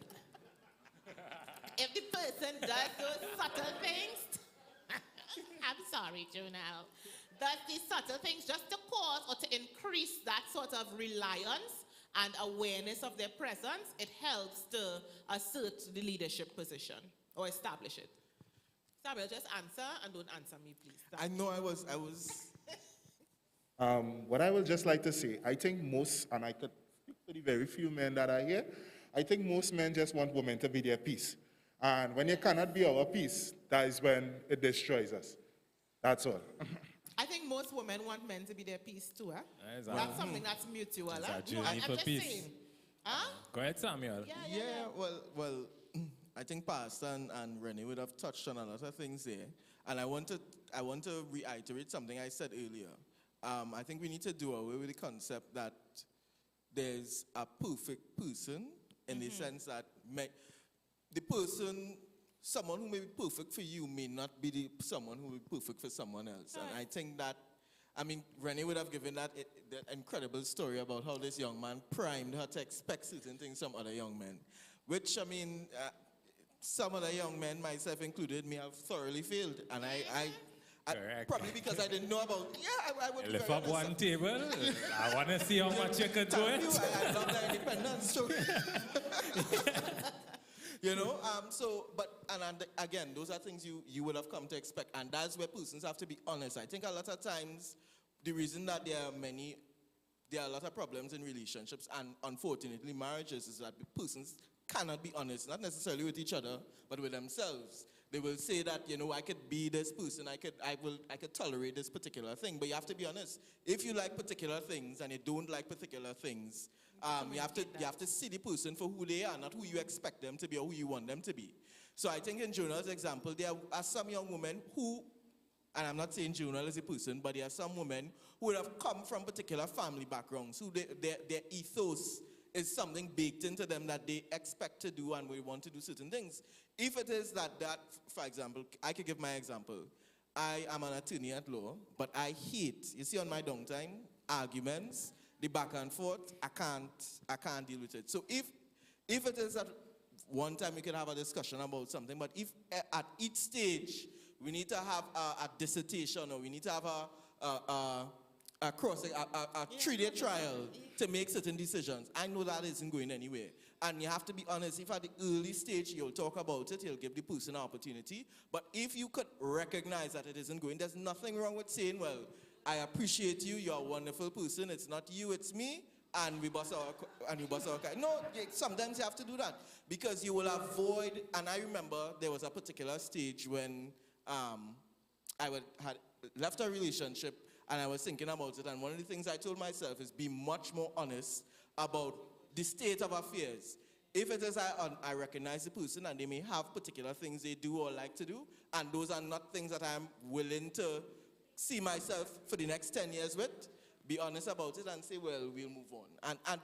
If the person does those subtle things, I'm sorry, Jonelle, does these subtle things just to cause or to increase that sort of reliance and awareness of their presence, it helps to assert the leadership position or establish it. Samuel, just answer and don't answer me, please. I know I was. What I would just like to say, I think most, and I could speak to the very few men that are here, I think most men just want women to be their peace. And when you cannot be our peace, that is when it destroys us. That's all. I think most women want men to be their peace too, huh? That's something that's mutual. It's Huh? a journey I'm for just peace. saying. Huh? Go ahead, Samuel. Yeah, well, I think Pastor and Renee would have touched on a lot of things there. And I want to reiterate something I said earlier. I think we need to do away with the concept that there's a perfect person in the sense that the person, someone who may be perfect for you may not be someone who will be perfect for someone else. Right. And I think that, I mean, Renee would have given that incredible story about how this young man primed her to expect certain things from other young men. which, I mean, some of the young men, myself included, may have thoroughly failed. And Correct. probably because I didn't know about, I would be Lift very up honest. one table. I want to see how much you could do Thank you. it. I love the independence. So, you know, and again, those are things you would have come to expect. And that's where persons have to be honest. I think a lot of times, the reason that there are a lot of problems in relationships and unfortunately marriages is that persons cannot be honest, not necessarily with each other, but with themselves. They will say that, you know, I could be this person, I could tolerate this particular thing, but you have to be honest. If you like particular things and you don't like particular things, you have to see the person for who they are, not who you expect them to be or who you want them to be. So I think in Jonah's example, there are some young women who, and I'm not saying Jonah is a person, but there are some women who would have come from particular family backgrounds, who their ethos is something baked into them that they expect to do and we want to do certain things. If it is that, for example, I could give my example. I am an attorney at law, but I hate, you see on my downtime, arguments, the back and forth. I can't deal with it. So if it is that one time we can have a discussion about something, but if at each stage we need to have a dissertation or we need to have a 3-day trial to make certain decisions, I know that isn't going anywhere. And you have to be honest, if at the early stage you'll talk about it, you'll give the person an opportunity. But if you could recognize that it isn't going, there's nothing wrong with saying, well, I appreciate you, you're a wonderful person, it's not you, it's me, and we bust our car. No, sometimes you have to do that because you will avoid, and I remember there was a particular stage when I had left a relationship and I was thinking about it, and one of the things I told myself is be much more honest about the state of affairs. If it is I recognize the person and they may have particular things they do or like to do, and those are not things that I'm willing to see myself for the next 10 years with, be honest about it and say, well, we'll move on. And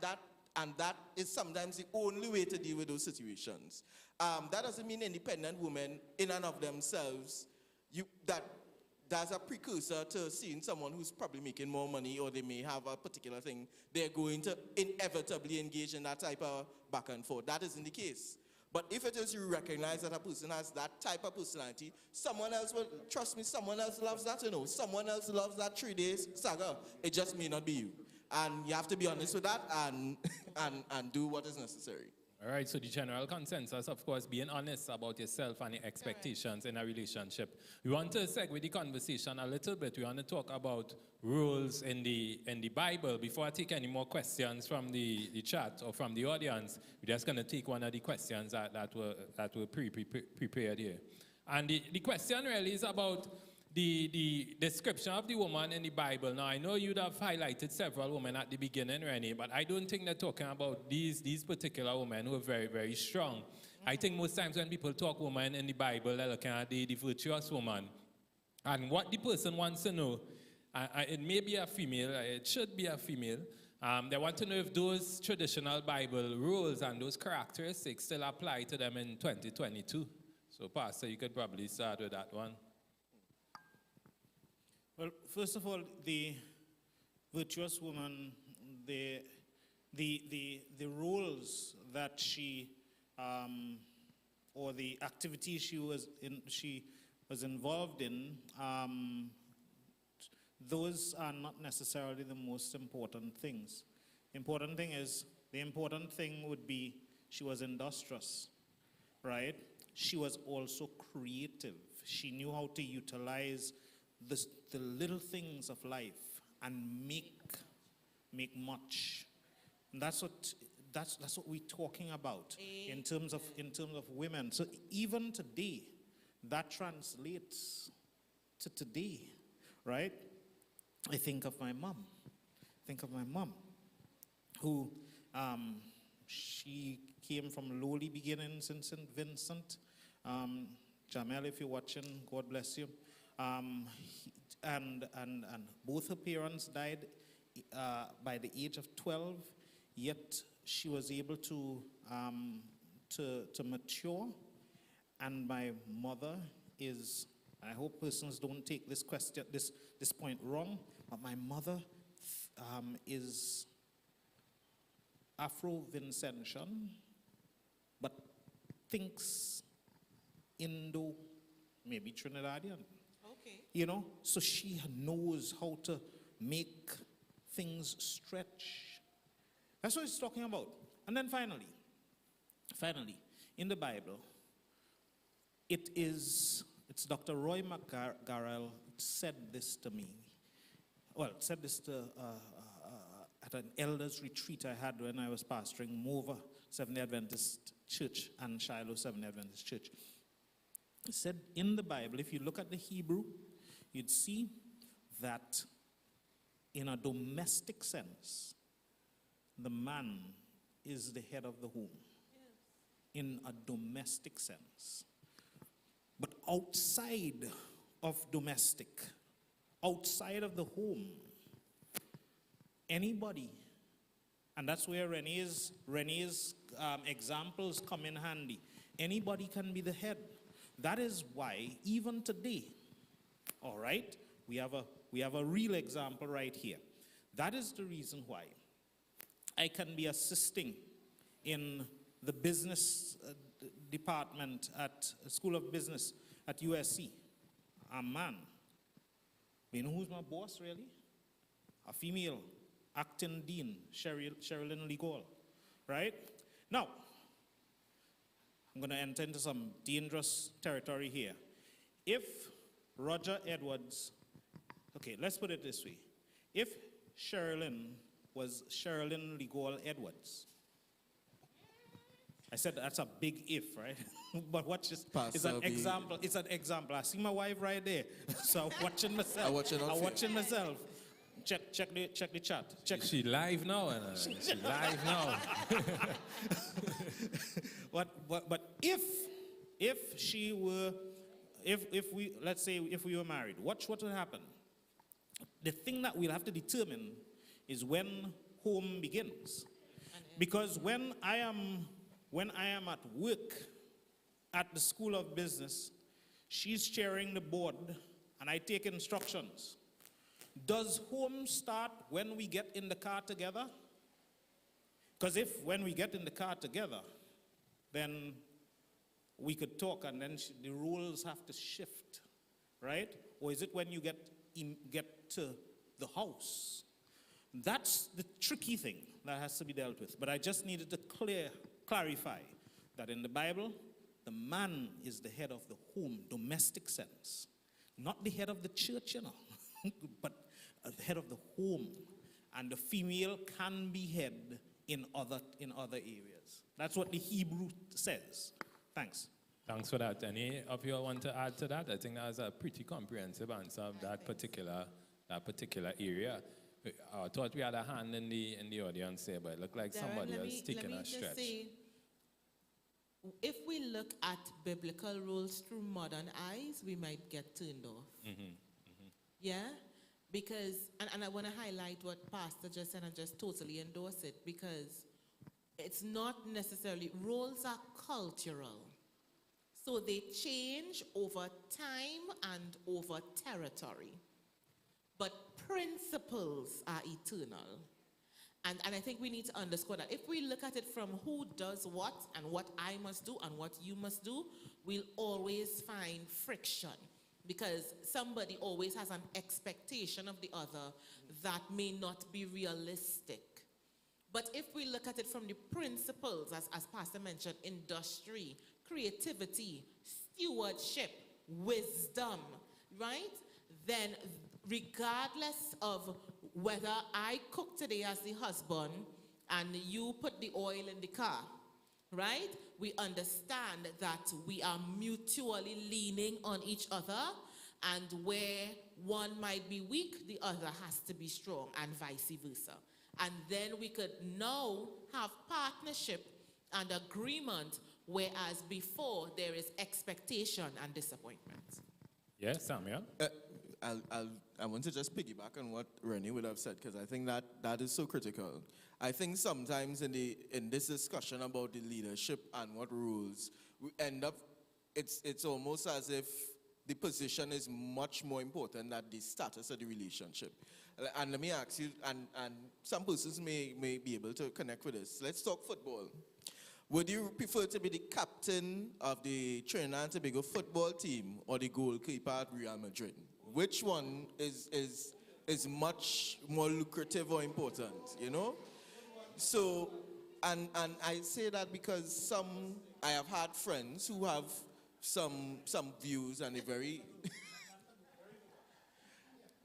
that is sometimes the only way to deal with those situations. That doesn't mean independent women in and of themselves, that's a precursor to seeing someone who's probably making more money or they may have a particular thing. They're going to inevitably engage in that type of back and forth. That isn't the case. But if it is you recognize that a person has that type of personality, someone else will, trust me, someone else loves that, you know. Someone else loves that 3 days saga. It just may not be you. And you have to be honest with that and do what is necessary. All right, so the general consensus, of course, being honest about yourself and your expectations in a relationship. We want to segue the conversation a little bit. We want to talk about rules in the Bible. Before I take any more questions from the chat or from the audience, we're just going to take one of the questions that were prepared here. And the question really is about the description of the woman in the Bible. Now, I know you'd have highlighted several women at the beginning, Renee, but I don't think they're talking about these particular women who are very, very strong. I think most times when people talk woman in the Bible, they're looking at the virtuous woman. And what the person wants to know, it may be a female, it should be a female, they want to know if those traditional Bible rules and those characteristics still apply to them in 2022. So, Pastor, you could probably start with that one. Well, first of all, the virtuous woman, the roles that she, or the activities she was involved in, those are not necessarily the most important things. The important thing would be she was industrious, right? She was also creative. She knew how to utilize the little things of life and make much. And that's what we're talking about in terms of women. So even today, that translates to today, right? I think of my mom. Who she came from lowly beginnings in St. Vincent. Jamel, if you're watching, God bless you. And both her parents died by the age of 12, yet she was able to mature. And my mother is, I hope persons don't take this point wrong, but my mother is Afro-Vincentian, but thinks Indo, maybe Trinidadian. Okay. You know, so she knows how to make things stretch. That's what it's talking about. And then finally, in the Bible, it's Dr. Roy McGarrell said this to me. Well, said this at an elders retreat I had when I was pastoring Mova Seventh-day Adventist Church and Shiloh Seventh-day Adventist Church. He said in the Bible, if you look at the Hebrew, you'd see that in a domestic sense, the man is the head of the home. In a domestic sense. But outside of domestic, outside of the home, anybody, and that's where Renee's examples come in handy. Anybody can be the head. That is why even today, all right, we have a real example right here. That is the reason why I can be assisting in the business department at School of Business at USC. A man. You know who's my boss, really? A female acting dean, Sherilyn Ligol, right? Now, I'm going to enter into some dangerous territory here. If Roger Edwards, okay, let's put it this way. If Sherilyn was Sherilyn Ligol Edwards, I said that's a big if, right? But watch this. It's an example. It's an example. I see my wife right there. So I'm watching myself. I'm watching myself. Check the chat. Check. She live now, Anna. She live now. But if she were, if we, let's say if we were married, watch what will happen. The thing that we'll have to determine is when home begins. Because when I am at work at the School of Business, she's chairing the board and I take instructions. Does home start when we get in the car together? Because if when we get in the car together, then we could talk and then the roles have to shift, right? Or is it when you get to the house? That's the tricky thing that has to be dealt with. But I just needed to clarify that in the Bible, the man is the head of the home, domestic sense. Not the head of the church, you know, but the head of the home. And the female can be head in other areas. That's what the Hebrew says. Thanks. Thanks for that. Any of you want to add to that? I think that was a pretty comprehensive answer of that particular area. I thought we had a hand in the audience there, but it looked like somebody else taking a stretch. Just say, if we look at biblical rules through modern eyes, we might get turned off. Yeah? Because, and I want to highlight what Pastor just said and just totally endorse it, because it's not necessarily, roles are cultural. So they change over time and over territory. But principles are eternal. And I think we need to underscore that. If we look at it from who does what and what I must do and what you must do, we'll always find friction. Because somebody always has an expectation of the other that may not be realistic. But if we look at it from the principles, as Pastor mentioned, industry, creativity, stewardship, wisdom, right? Then regardless of whether I cook today as the husband and you put the oil in the car, right? We understand that we are mutually leaning on each other, and where one might be weak, the other has to be strong, and vice versa. And then we could now have partnership and agreement, whereas before there is expectation and disappointment. Yes, Samuel? I want to just piggyback on what Rennie would have said, because I think that is so critical. I think sometimes in this discussion about the leadership and what rules, we end up, it's almost as if the position is much more important than the status of the relationship. And let me ask you, and some persons may be able to connect with this. Let's talk football. Would you prefer to be the captain of the Trinidad and Tobago football team or the goalkeeper at Real Madrid? Which one is much more lucrative or important, you know? So, and I say that because I have had friends who have some views, and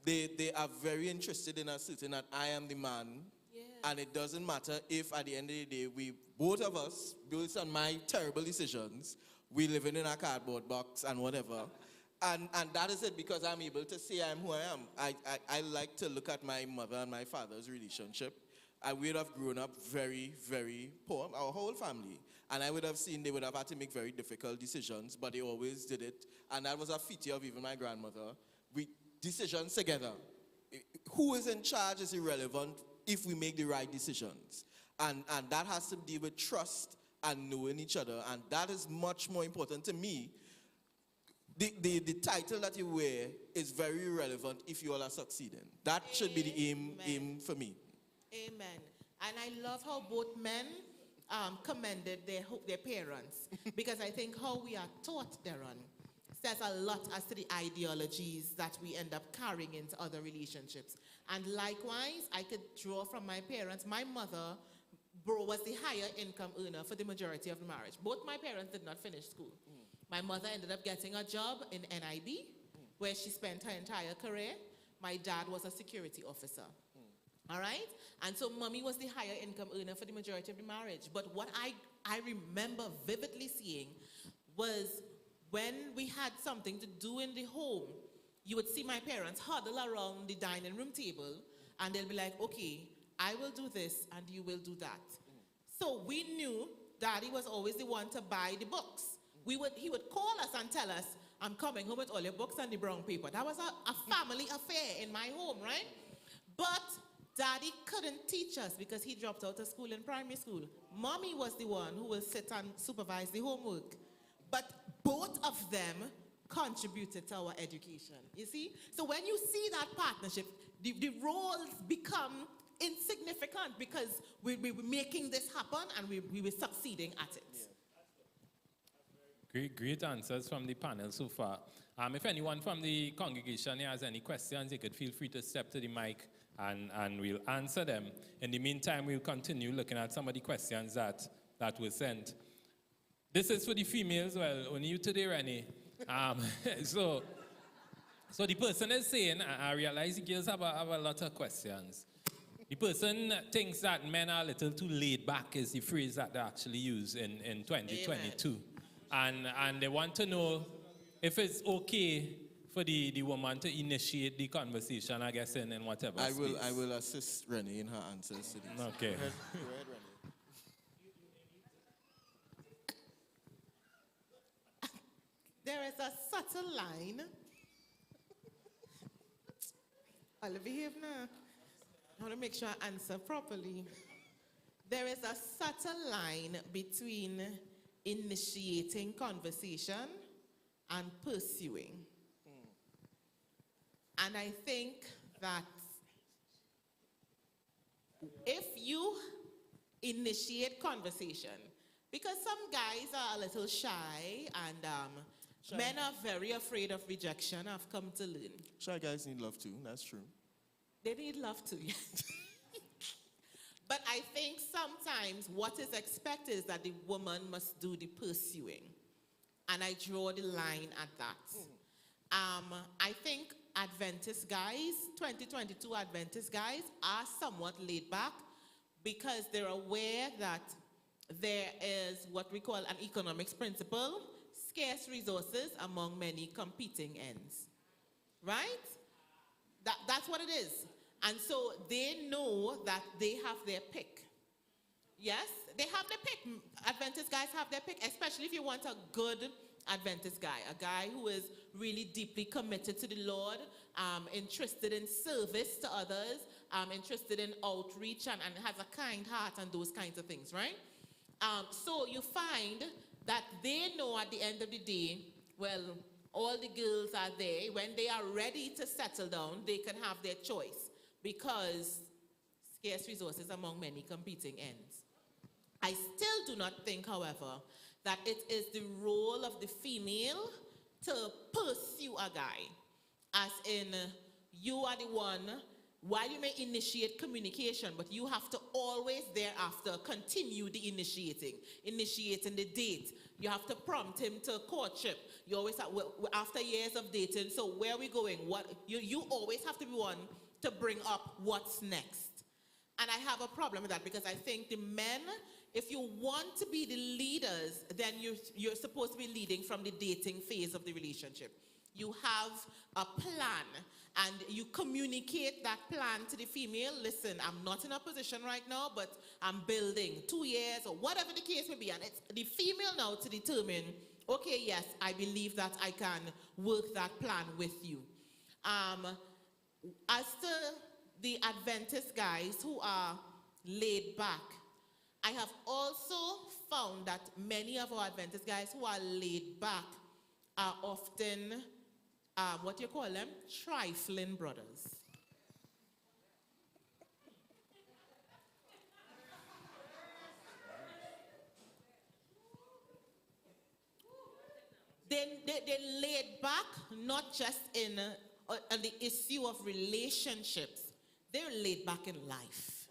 they are very interested in asserting that I am the man. And it doesn't matter if at the end of the day, both of us, based on my terrible decisions, we living in a cardboard box and whatever. And that is it, because I'm able to say I'm who I am. I like to look at my mother and my father's relationship. I would have grown up very, very poor, our whole family. And I would have seen they would have had to make very difficult decisions, but they always did it. And that was a feature of even my grandmother. Decisions together. Who is in charge is irrelevant if we make the right decisions. And that has to do with trust and knowing each other. And that is much more important to me. The title that you wear is very relevant if you all are succeeding. That should be the aim for me. Amen. And I love how both men commended their parents, because I think how we are taught, Darren, says a lot as to the ideologies that we end up carrying into other relationships. And likewise, I could draw from my parents. My mother was the higher income earner for the majority of the marriage. Both my parents did not finish school. My mother ended up getting a job in NIB, where she spent her entire career. My dad was a security officer. All right? And so mommy was the higher income earner for the majority of the marriage. But what I remember vividly seeing was when we had something to do in the home, you would see my parents huddle around the dining room table, and they'll be like, okay, I will do this and you will do that. So we knew Daddy was always the one to buy the books. He would call us and tell us, I'm coming home with all your books and the brown paper. That was a family affair in my home, right? But Daddy couldn't teach us because he dropped out of school in primary school. Mommy was the one who will sit and supervise the homework. But both of them contributed to our education, you see? So when you see that partnership, the roles become insignificant because we were making this happen and we were succeeding at it. Great answers from the panel so far. If anyone from the congregation has any questions, you could feel free to step to the mic and we'll answer them. In the meantime, we'll continue looking at some of the questions that were sent. This is for the females, well, only you today, Rennie. So the person is saying, I realize the girls have a lot of questions. The person thinks that men are a little too laid back is the phrase that they actually use in 2022. And they want to know if it's okay for the woman to initiate the conversation, I guess, in whatever space. I will assist Rennie in her answers to this. Okay. Go ahead, Rennie. There is a subtle line. I'll behave now. I want to make sure I answer properly. There is a subtle line between initiating conversation and pursuing. And I think that if you initiate conversation, because some guys are a little shy and men are very afraid of rejection, I've come to learn. Shy guys need love too, that's true. They need love too, yes. But I think sometimes what is expected is that the woman must do the pursuing. And I draw the line at that. I think Adventist guys, 2022 Adventist guys, are somewhat laid back because they're aware that there is what we call an economics principle, scarce resources among many competing ends. Right? That's what it is. And so they know that they have their pick. Yes, they have their pick. Adventist guys have their pick, especially if you want a good Adventist guy, a guy who is really deeply committed to the Lord, interested in service to others, interested in outreach and has a kind heart and those kinds of things, right? So you find that they know at the end of the day, well, all the girls are there. When they are ready to settle down, they can have their choice because scarce resources among many competing ends. I still do not think, however, that it is the role of the female to pursue a guy. As in, you are the one, while you may initiate communication, but you have to always thereafter continue the initiating the date. You have to prompt him to courtship. You always have, after years of dating, so where are we going? You always have to be one to bring up what's next. And I have a problem with that because I think the men, if you want to be the leaders, then you're supposed to be leading from the dating phase of the relationship. You have a plan and you communicate that plan to the female. Listen, I'm not in a position right now, but I'm building 2 years or whatever the case may be. And it's the female now to determine, okay, yes, I believe that I can work that plan with you. As to the Adventist guys who are laid back, I have also found that many of our Adventist guys who are laid back are often, what do you call them? Trifling brothers. They laid back, not just in on the issue of relationships. They're laid back in life.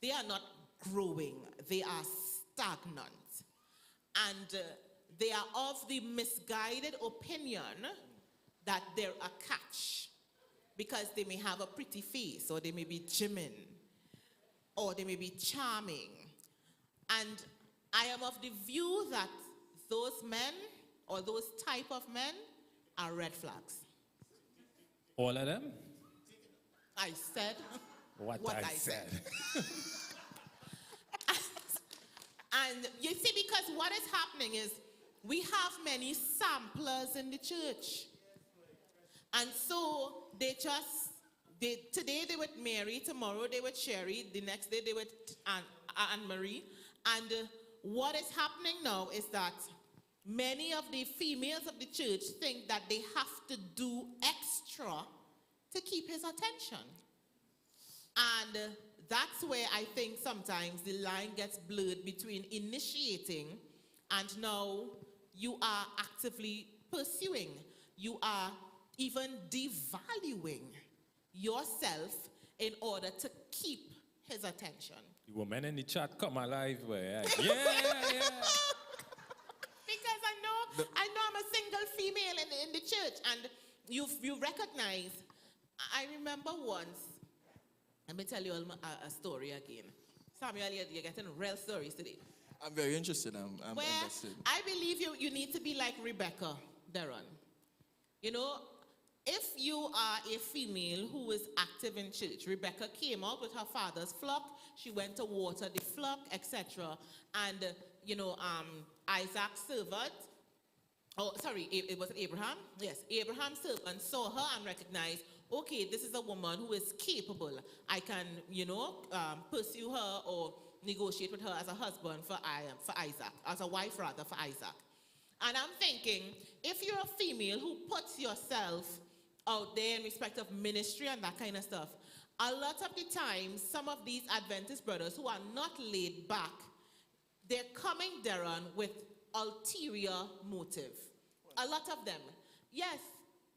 They are not growing. They are stagnant. And they are of the misguided opinion that they're a catch because they may have a pretty face, or they may be gymming, or they may be charming. And I am of the view that those men or those type of men are red flags. All of them? I said What I said. And you see, because what is happening is we have many samplers in the church. And so today they with Mary, tomorrow they with Sherry, the next day they with Anne-Marie. And what is happening now is that many of the females of the church think that they have to do extra to keep his attention. And that's where I think sometimes the line gets blurred between initiating and now you are actively pursuing. You are even devaluing yourself in order to keep his attention. The women in the chat come alive. Yeah. Because I know I'm a single female in the church, and you recognize. I remember once, let me tell you a story again. Samuel, you're getting real stories today. I'm very interested. I'm invested. I believe you need to be like Rebecca, Darren. You know, if you are a female who is active in church, Rebecca came out with her father's flock. She went to water the flock, etc. And, Isaac's servant, it was Abraham? Yes, Abraham's servant saw her and recognized, okay, this is a woman who is capable. I can, pursue her or negotiate with her as a husband for Isaac, as a wife rather for Isaac. And I'm thinking, if you're a female who puts yourself out there in respect of ministry and that kind of stuff, a lot of the time, some of these Adventist brothers who are not laid back, they're coming, Darren, with ulterior motive. A lot of them. Yes.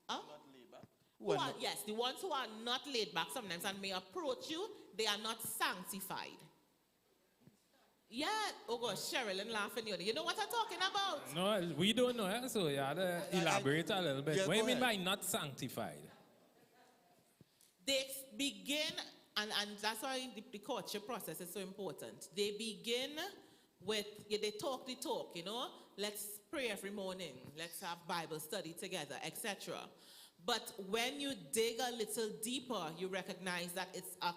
Huh? Not laid back. Yes, the ones who are not laid back sometimes and may approach you, they are not sanctified. Yeah, oh gosh, Cheryl and laughing. You know what I'm talking about? No, we don't know, so you have to elaborate a little bit. Yeah, What do you mean ahead. by not sanctified? They begin, and that's why the courtship process is so important. They begin with, they talk the talk, let's pray every morning, let's have Bible study together, etc. But when you dig a little deeper, you recognize that it's a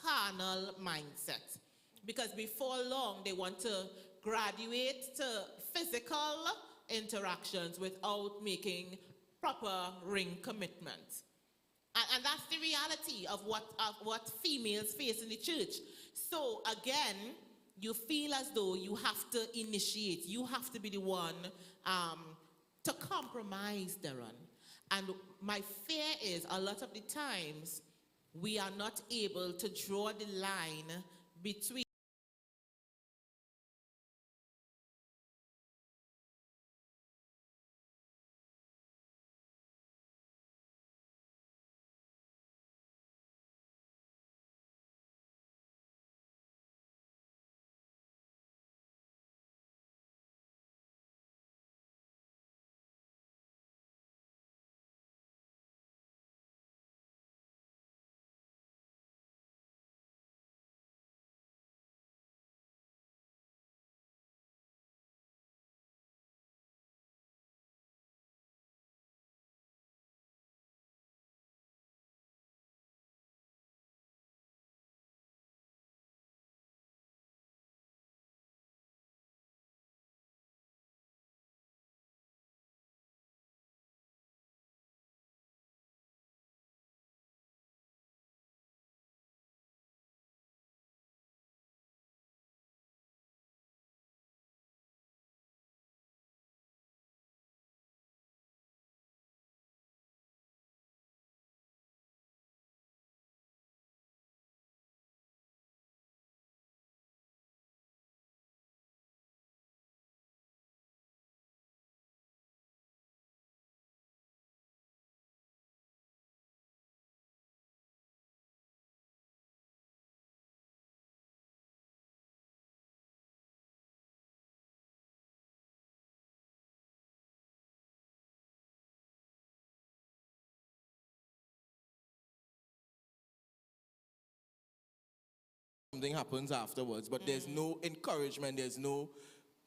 carnal mindset. Because before long, they want to graduate to physical interactions without making proper ring commitments. And that's the reality of what females face in the church. So again, you feel as though you have to initiate. You have to be the one to compromise, Darren. And my fear is a lot of the times we are not able to draw the line between something happens afterwards, but there's no encouragement, there's no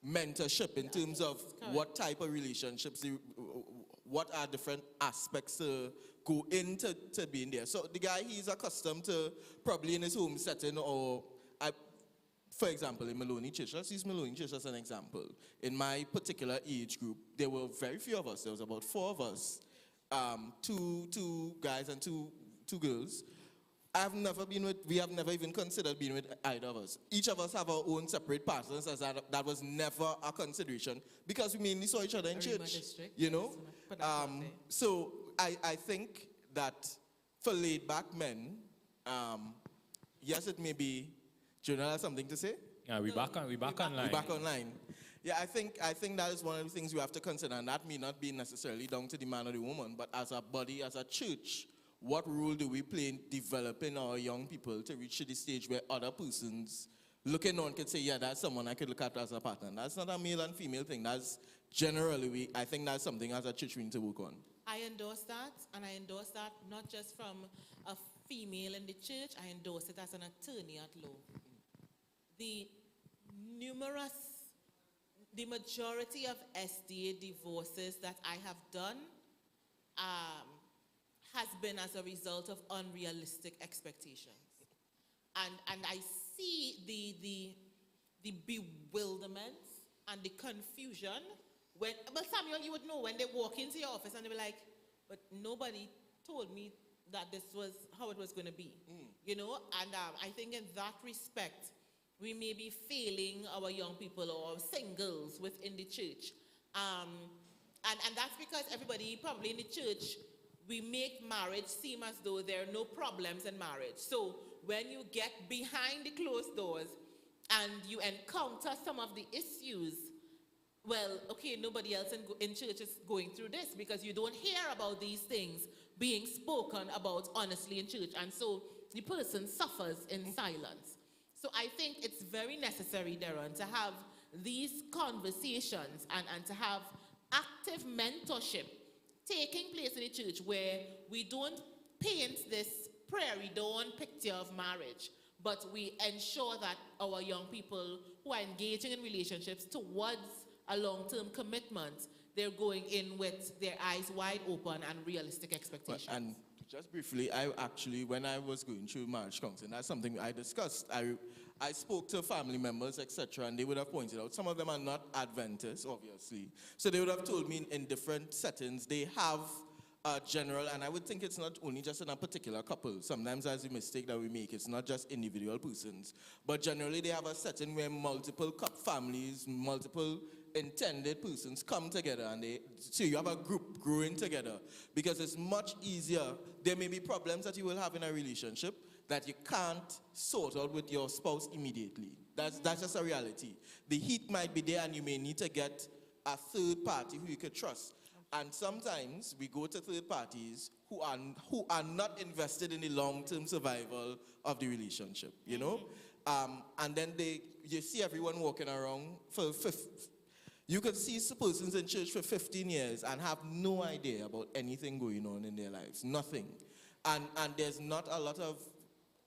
mentorship in terms of what type of relationships, what are different aspects to go into to being there. So the guy, he's accustomed to probably in his home setting, or for example, in Maloney Church, let's use Maloney Church as an example. In my particular age group, there were very few of us. There was about 4 of us, two guys and two girls. We have never even considered being with either of us. Each of us have our own separate partners, as that was never a consideration because we mainly saw each other in church, you know. So I think that for laid back men, yes, it may be. Jonah has something to say? Yeah, we back online. We're back online. Yeah, I think that is one of the things we have to consider, and that may not be necessarily down to the man or the woman, but as a body, as a church, what role do we play in developing our young people to reach to the stage where other persons looking on could say, yeah, that's someone I could look at as a partner. That's not a male and female thing. That's generally, I think that's something as a church we need to work on. I endorse that, and I endorse that not just from a female in the church, I endorse it as an attorney at law. The majority of SDA divorces that I have done has been as a result of unrealistic expectations. And I see the bewilderment and the confusion when, well, Samuel, you would know when they walk into your office and they be like, but nobody told me that this was how it was going to be, you know? And I think in that respect, we may be failing our young people or singles within the church. And that's because everybody probably in the church, we make marriage seem as though there are no problems in marriage. So when you get behind the closed doors and you encounter some of the issues, well, okay, nobody else in church is going through this because you don't hear about these things being spoken about honestly in church. And so the person suffers in silence. So I think it's very necessary, Darren, to have these conversations and to have active mentorship taking place in the church where we don't paint this prairie-dawn picture of marriage, but we ensure that our young people who are engaging in relationships towards a long-term commitment, they're going in with their eyes wide open and realistic expectations. And just briefly, when I was going through marriage counseling, that's something I discussed. I spoke to family members, etc., and they would have pointed out, some of them are not Adventists, obviously. So they would have told me in different settings, they have a general, and I would think it's not only just in a particular couple. Sometimes that's a mistake that we make. It's not just individual persons. But generally, they have a setting where multiple families, multiple intended persons come together, and so you have a group growing together, because it's much easier. There may be problems that you will have in a relationship that you can't sort out with your spouse immediately. That's just a reality. The heat might be there, and you may need to get a third party who you could trust. And sometimes we go to third parties who are not invested in the long-term survival of the relationship, you know? And then you see everyone walking around you could see persons in church for 15 years and have no idea about anything going on in their lives, nothing. And there's not a lot of,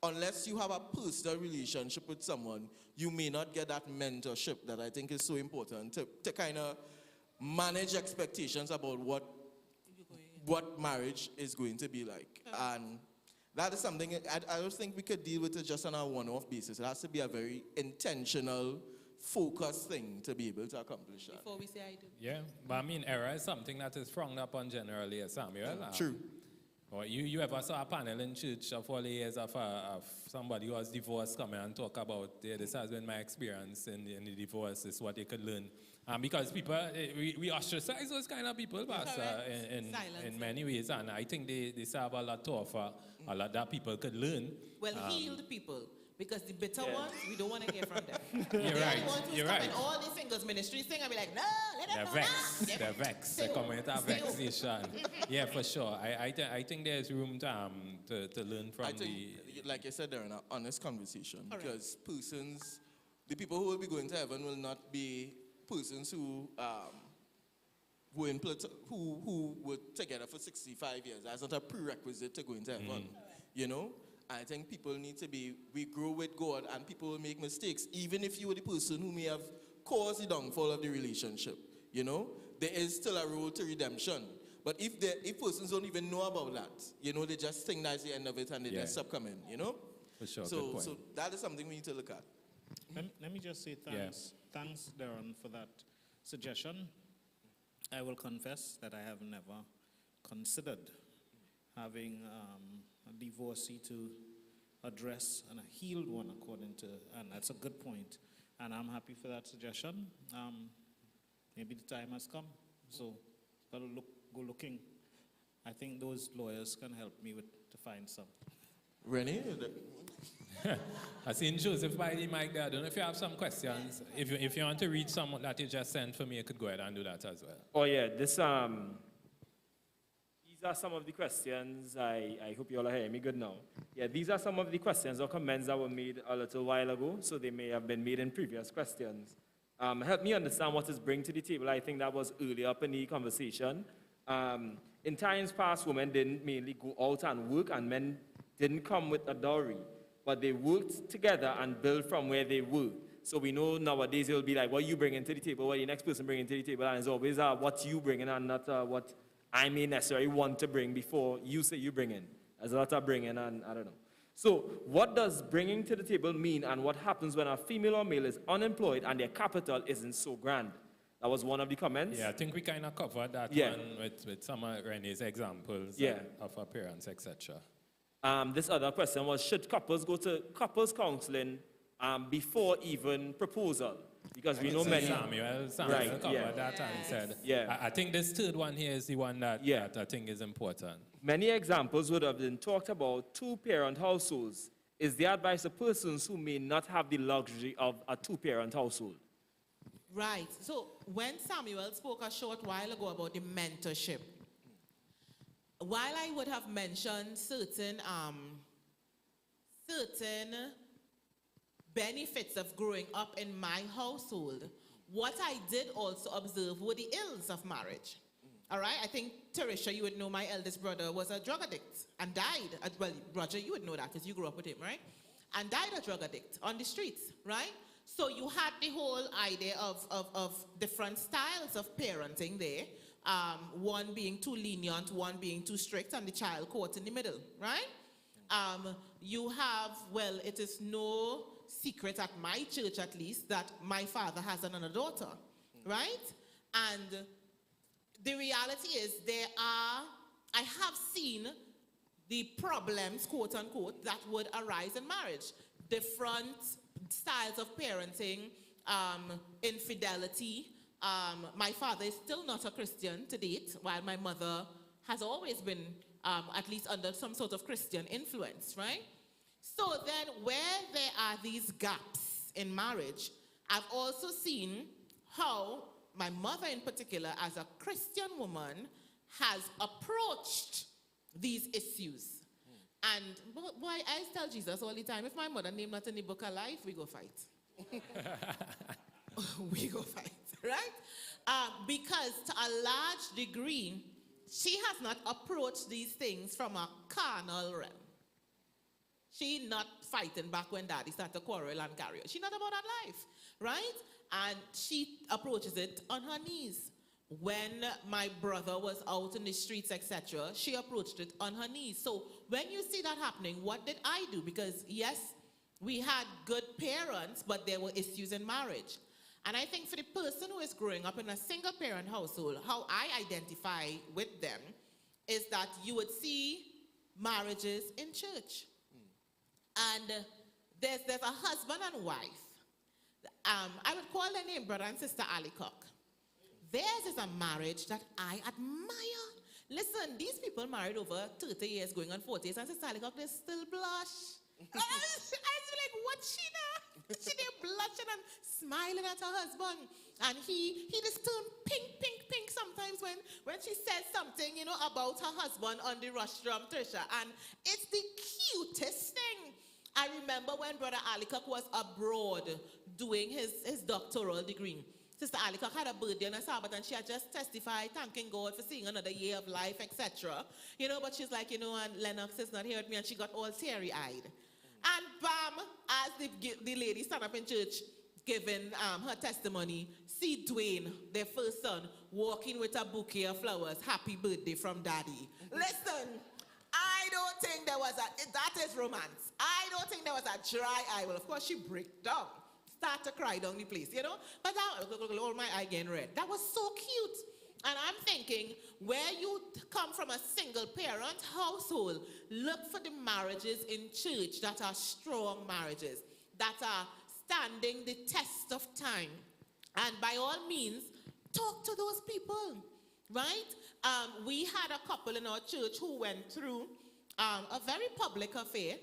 unless you have a personal relationship with someone, you may not get that mentorship that I think is so important to kind of manage expectations about what marriage is going to be like. And that is something I don't think we could deal with it just on a one-off basis. It has to be a very intentional, focused thing to be able to accomplish that. Before we say I do. Yeah, but I mean, error is something that is frowned upon generally, Samuel. True. Or you ever saw a panel in church of all the years of somebody who was divorced come and talk about, this has been my experience in the divorce, this is what they could learn. Because people, we ostracize those kind of people, Pastor, in many ways, and I think they serve a lot to offer, a lot that people could learn. Well, healed people. Because the bitter ones, we don't want to hear from them. You're right. You're right. And all the singles ministry thing, I'll be like, no, let them know. They're vexed. They come with a vexation. Yeah, for sure. I think there's room to learn from like I said, they're in an honest conversation. Correct. Because the people who will be going to heaven will not be persons who were together for 65 years. That's not a prerequisite to going to heaven. You know? I think people need to be, we grow with God and people will make mistakes, even if you were the person who may have caused the downfall of the relationship. You know, there is still a road to redemption. But if persons don't even know about that, you know, they just think that's the end of it and they just stop coming, you know? For sure, good So point. that is something we need to look at. Let me just say thanks. Thanks, Darren, for that suggestion. I will confess that I have never considered having a divorcee to address and a healed one, and that's a good point. And I'm happy for that suggestion. Maybe the time has come, so gotta go looking. I think those lawyers can help me to find some. Rennie? I seen Joseph by the mic there. I don't know if you have some questions. If you want to read some that you just sent for me, you could go ahead and do that as well. Oh yeah, these are some of the questions. I hope you all are hearing me good now. Yeah, these are some of the questions or comments that were made a little while ago, so they may have been made in previous questions. Help me understand what is bring to the table. I think that was earlier up in the conversation. In times past, women didn't mainly go out and work, and men didn't come with a dowry, but they worked together and built from where they were. So we know nowadays it'll be like, what you bring into the table, what the next person bring into the table, and it's always what you bring in and not what I may necessarily want to bring before you say you bring in. There's a lot of bringing, and I don't know. So what does bringing to the table mean, and what happens when a female or male is unemployed and their capital isn't so grand? That was one of the comments. Yeah, I think we kind of covered that one with some of Renee's examples of her parents, etc. This other question was, should couples go to couples counseling before even proposal? Because we know many... Samuel covered that and said, I think this third one here is the one that I think is important. Many examples would have been talked about two-parent households. Is the advice to persons who may not have the luxury of a two-parent household? Right. So when Samuel spoke a short while ago about the mentorship, while I would have mentioned certain benefits of growing up in my household, what I did also observe were the ills of marriage. All right? I think, Teresa, you would know my eldest brother was a drug addict and died. Well, Roger, you would know that because you grew up with him, right? And died a drug addict on the streets, right? So you had the whole idea of different styles of parenting there. One being too lenient, one being too strict, and the child caught in the middle, right? You have, well, it is no secret at my church at least that my father has another daughter, right? And the reality is I have seen the problems, quote unquote, that would arise in marriage. Different styles of parenting, infidelity. My father is still not a Christian to date, while my mother has always been at least under some sort of Christian influence, right? So then where there are these gaps in marriage, I've also seen how my mother in particular, as a Christian woman, has approached these issues. And boy, I tell Jesus all the time, if my mother name not in the book of life, we go fight. We go fight, right? Because to a large degree, she has not approached these things from a carnal realm. She not fighting back when daddy started to quarrel and carry her. She not about that life, right? And she approaches it on her knees. When my brother was out in the streets, etc., she approached it on her knees. So when you see that happening, what did I do? Because yes, we had good parents, but there were issues in marriage. And I think for the person who is growing up in a single parent household, how I identify with them is that you would see marriages in church. And there's a husband and wife. I would call their name brother and sister Alicock. Theirs is a marriage that I admire. Listen, these people married over 30 years, going on 40 years, and Sister Alicock, they still blush. I was like, what's she now? She there blushing and smiling at her husband. And he just turned pink sometimes when she said something, you know, about her husband on the rostrum, Trisha. And it's the cutest thing. I remember when Brother Alicock was abroad doing his doctoral degree. Sister Alika had a birthday on a Sabbath and she had just testified, thanking God for seeing another year of life, etc. You know, but she's like, you know, and Lennox is not here with me, and she got all teary-eyed. And bam, as the lady stand up in church giving her testimony, see Dwayne, their first son, walking with a bouquet of flowers. Happy birthday from Daddy. Listen, I don't think there was that is romance. I don't think there was a dry eye. Well, of course, she break down. Start to cry down the place, you know? But all my eye getting red. That was so cute. And I'm thinking, where you come from a single parent household, look for the marriages in church that are strong marriages, that are standing the test of time. And by all means, talk to those people, right? We had a couple in our church who went through a very public affair.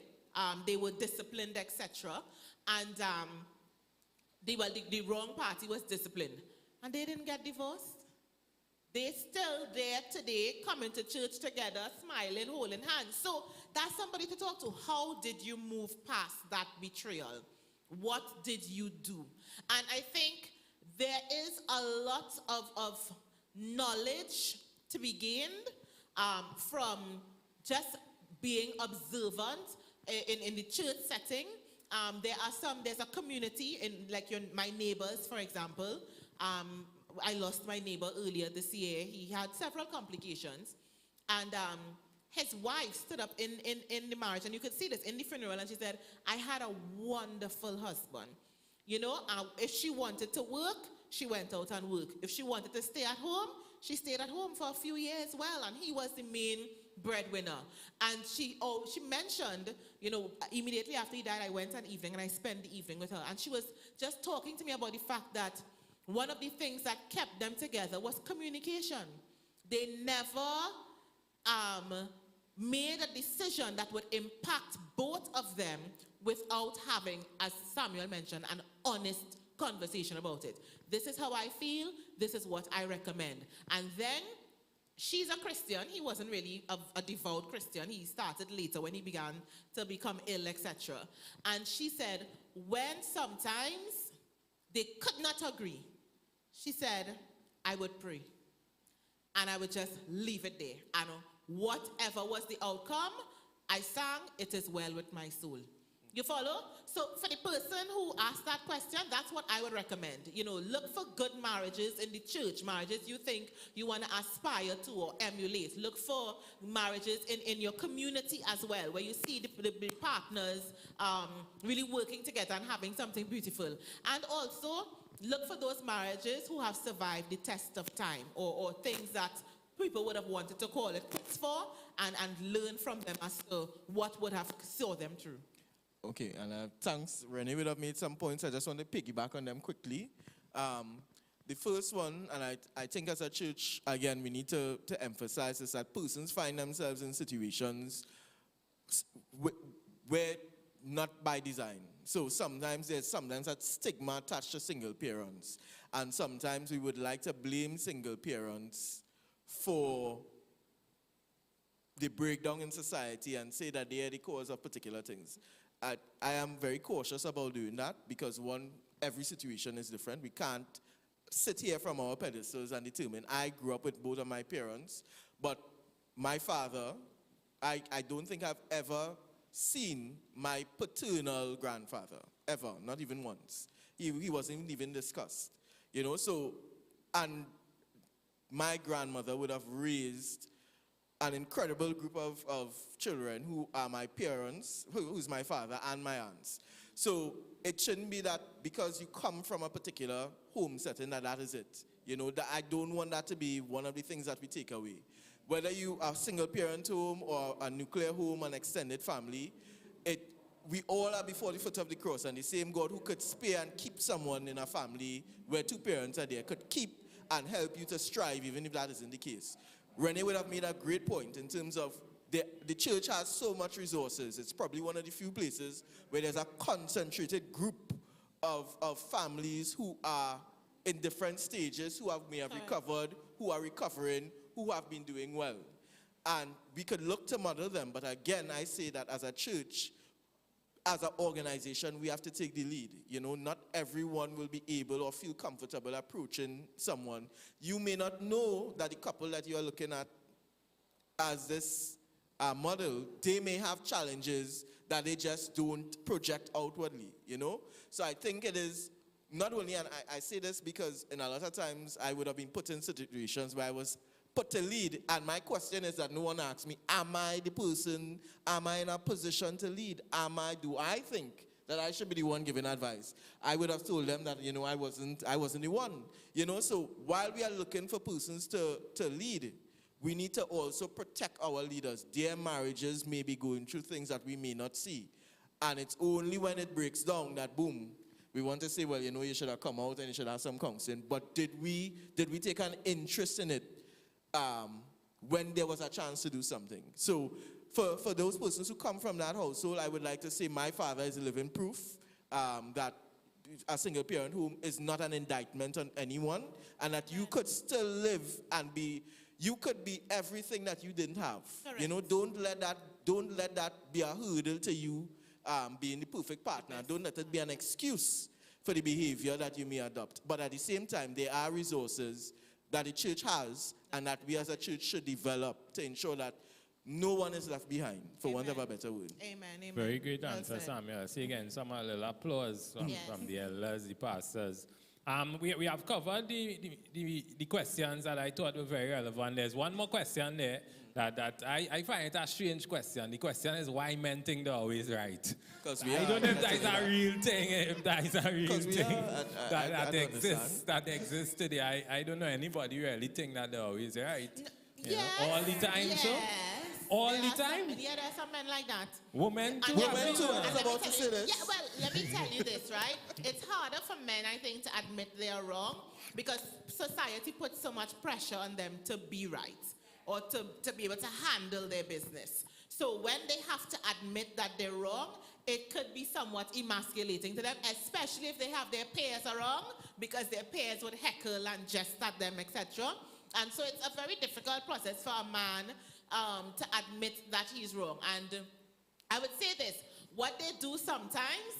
They were disciplined, etc. And the wrong party was disciplined. And they didn't get divorced. They're still there today, coming to church together, smiling, holding hands. So that's somebody to talk to. How did you move past that betrayal? What did you do? And I think there is a lot of knowledge to be gained from just being observant in the church setting. There's a community, like my neighbors, for example. I lost my neighbor earlier this year. He had several complications. And his wife stood up in the marriage, and you could see this in the funeral, and she said, I had a wonderful husband. You know, if she wanted to work, she went out and worked. If she wanted to stay at home, she stayed at home for a few years well, and he was the main breadwinner. And she mentioned, you know, immediately after he died, I went an evening and I spent the evening with her. And she was just talking to me about the fact that one of the things that kept them together was communication. They never made a decision that would impact both of them without having, as Samuel mentioned, an honest conversation about it. This is how I feel. This is what I recommend. And then she's a Christian. He wasn't really a devout Christian. He started later when he began to become ill, etc. And she said, when sometimes they could not agree, she said, I would pray. And I would just leave it there. And whatever was the outcome, I sang, it is well with my soul. You follow? So for the person who asked that question, that's what I would recommend. You know, look for good marriages in the church, marriages you think you want to aspire to or emulate. Look for marriages in your community as well, where you see the partners really working together and having something beautiful. And also, look for those marriages who have survived the test of time, or things that people would have wanted to call it quits for, and learn from them as to what would have saw them through. Okay, and thanks. Renee would have made some points. I just want to piggyback on them quickly. The first one, and I think as a church, again, we need to emphasize is that persons find themselves in situations where not by design. So sometimes there's that stigma attached to single parents. And sometimes we would like to blame single parents for the breakdown in society and say that they are the cause of particular things. I am very cautious about doing that because, one, every situation is different. We can't sit here from our pedestals and determine. I grew up with both of my parents, but my father, I don't think I've ever seen my paternal grandfather, ever, not even once. He wasn't even discussed, you know. So, and my grandmother would have raised an incredible group of children who are my parents, who's my father, and my aunts. So it shouldn't be that because you come from a particular home setting that is it. You know, that I don't want that to be one of the things that we take away. Whether you are a single parent home or a nuclear home, an extended family, we all are before the foot of the cross, and the same God who could spare and keep someone in a family where two parents are there could keep and help you to strive, even if that isn't the case. Renee would have made a great point in terms of the church has so much resources. It's probably one of the few places where there's a concentrated group of families who are in different stages, who may have recovered, who are recovering, who have been doing well. And we could look to model them, but again, I say that as a church, as an organization, we have to take the lead. You know, not everyone will be able or feel comfortable approaching someone. You may not know that the couple that you are looking at as this model, they may have challenges that they just don't project outwardly, you know? So I think it is not only, and I say this because in a lot of times I would have been put in situations where I was put to lead, and my question is that no one asks me, am I the person, am I in a position to lead? Do I think that I should be the one giving advice? I would have told them that, you know, I wasn't the one. You know, so while we are looking for persons to lead, we need to also protect our leaders. Their marriages may be going through things that we may not see. And it's only when it breaks down that, boom, we want to say, well, you know, you should have come out and you should have some counseling. But did we take an interest in it when there was a chance to do something? So for those persons who come from that household, I would like to say my father is a living proof that a single parent home is not an indictment on anyone, and that you could still live and you could be everything that you didn't have. Correct. You know, don't let that be a hurdle to you being the perfect partner. Don't let it be an excuse for the behavior that you may adopt. But at the same time, there are resources that the church has and that we as a church should develop to ensure that no one is left behind, for want of a better word. Amen. Amen. Very great Well answer, said. Samuel. See again, some little applause Yes. from the elders, the pastors. We have covered the questions that I thought were very relevant. There's one more question there that I find it a strange question. The question is why men think they're always right. I don't know if that is a real thing, if that is a real thing that exists today. I don't know anybody really think that they're always right. You know, all the time, yes. so? All the time? There are some men like that. Women too? Women too, I was And let me about to tell say you- this. Yeah, well, let me tell you this, right? It's harder for men, I think, to admit they are wrong because society puts so much pressure on them to be right or to be able to handle their business. So when they have to admit that they're wrong, it could be somewhat emasculating to them, especially if they have their peers around, because their peers would heckle and jest at them, etc. And so it's a very difficult process for a man to admit that he's wrong. And I would say this, what they do sometimes,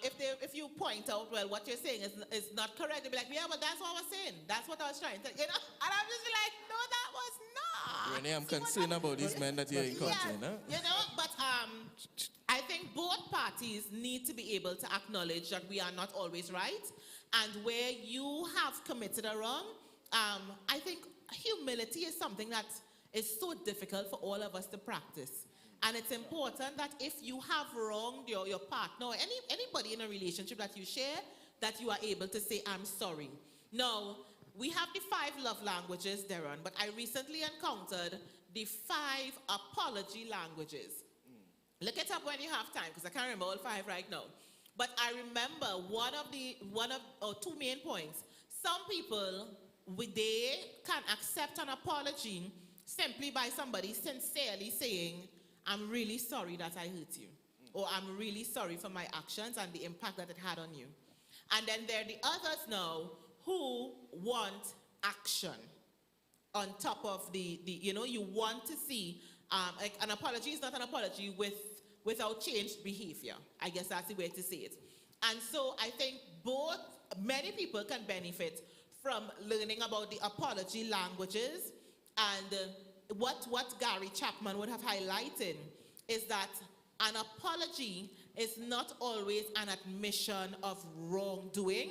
if you point out, well, what you're saying is not correct, they'll be like, yeah, well, that's what I was saying. That's what I was trying to, you know? And I'm just like, no, that was not. Renee, I'm See what concerned I'm- about these men that you're encountering. Huh? you know, but I think both parties need to be able to acknowledge that we are not always right. And where you have committed a wrong, I think humility is something that is so difficult for all of us to practice. And it's important that if you have wronged your partner or anybody in a relationship that you share, that you are able to say, I'm sorry. Now, we have the 5 love languages, Darren, but I recently encountered the 5 apology languages. Look it up when you have time, because I can't remember all 5 right now. But I remember one of 2 main points. Some people, they can accept an apology simply by somebody sincerely saying, I'm really sorry that I hurt you. Or I'm really sorry for my actions and the impact that it had on you. And then there are the others now who want action on top of the you know, you want to see, like an apology is not an apology without changed behavior. I guess that's the way to say it. And so I think many people can benefit from learning about the apology languages. And what Gary Chapman would have highlighted is that an apology is not always an admission of wrongdoing.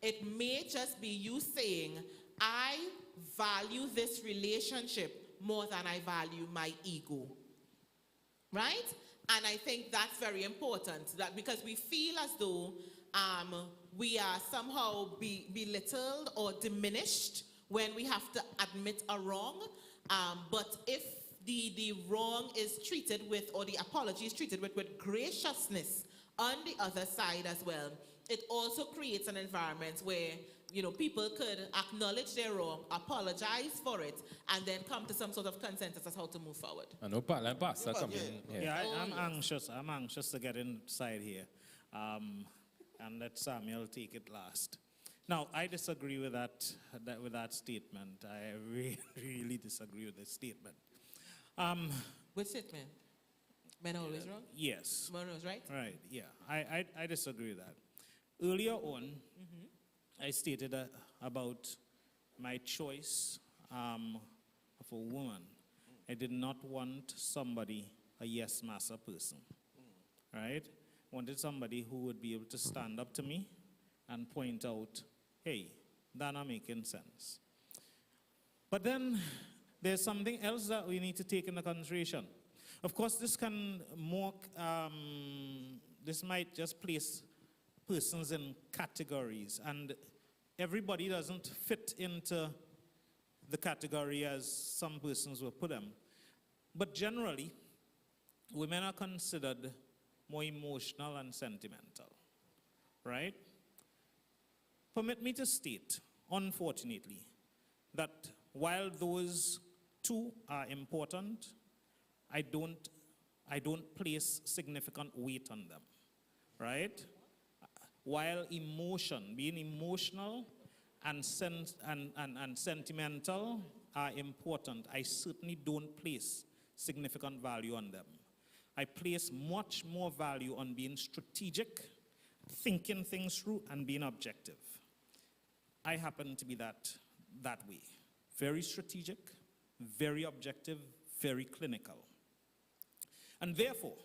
It may just be you saying, I value this relationship more than I value my ego. Right? And I think that's very important, that because we feel as though we are somehow belittled or diminished when we have to admit a wrong. But if the wrong is treated with, or the apology is treated with graciousness on the other side as well, it also creates an environment where, you know, people could acknowledge their wrong, apologize for it, and then come to some sort of consensus as how to move forward. I know Pastor come in here. Yeah, I'm anxious to get inside here. And let Samuel take it last. Now, I disagree with that statement. I really disagree with this statement. Which statement? Men are always wrong? Yes. Men are always right? Right, yeah. I disagree with that. Earlier on, I stated about my choice of a woman. I did not want somebody, a yes master person, right? Wanted somebody who would be able to stand up to me and point out, hey, that not making sense. But then there's something else that we need to take into consideration. Of course, this might just place persons in categories, and everybody doesn't fit into the category as some persons will put them. But generally, women are considered more emotional and sentimental, right? Permit me to state, unfortunately, that while those two are important, I don't place significant weight on them, right? While being emotional and sentimental are important, I certainly don't place significant value on them. I place much more value on being strategic, thinking things through, and being objective. I happen to be that way. Very strategic, very objective, very clinical. And therefore,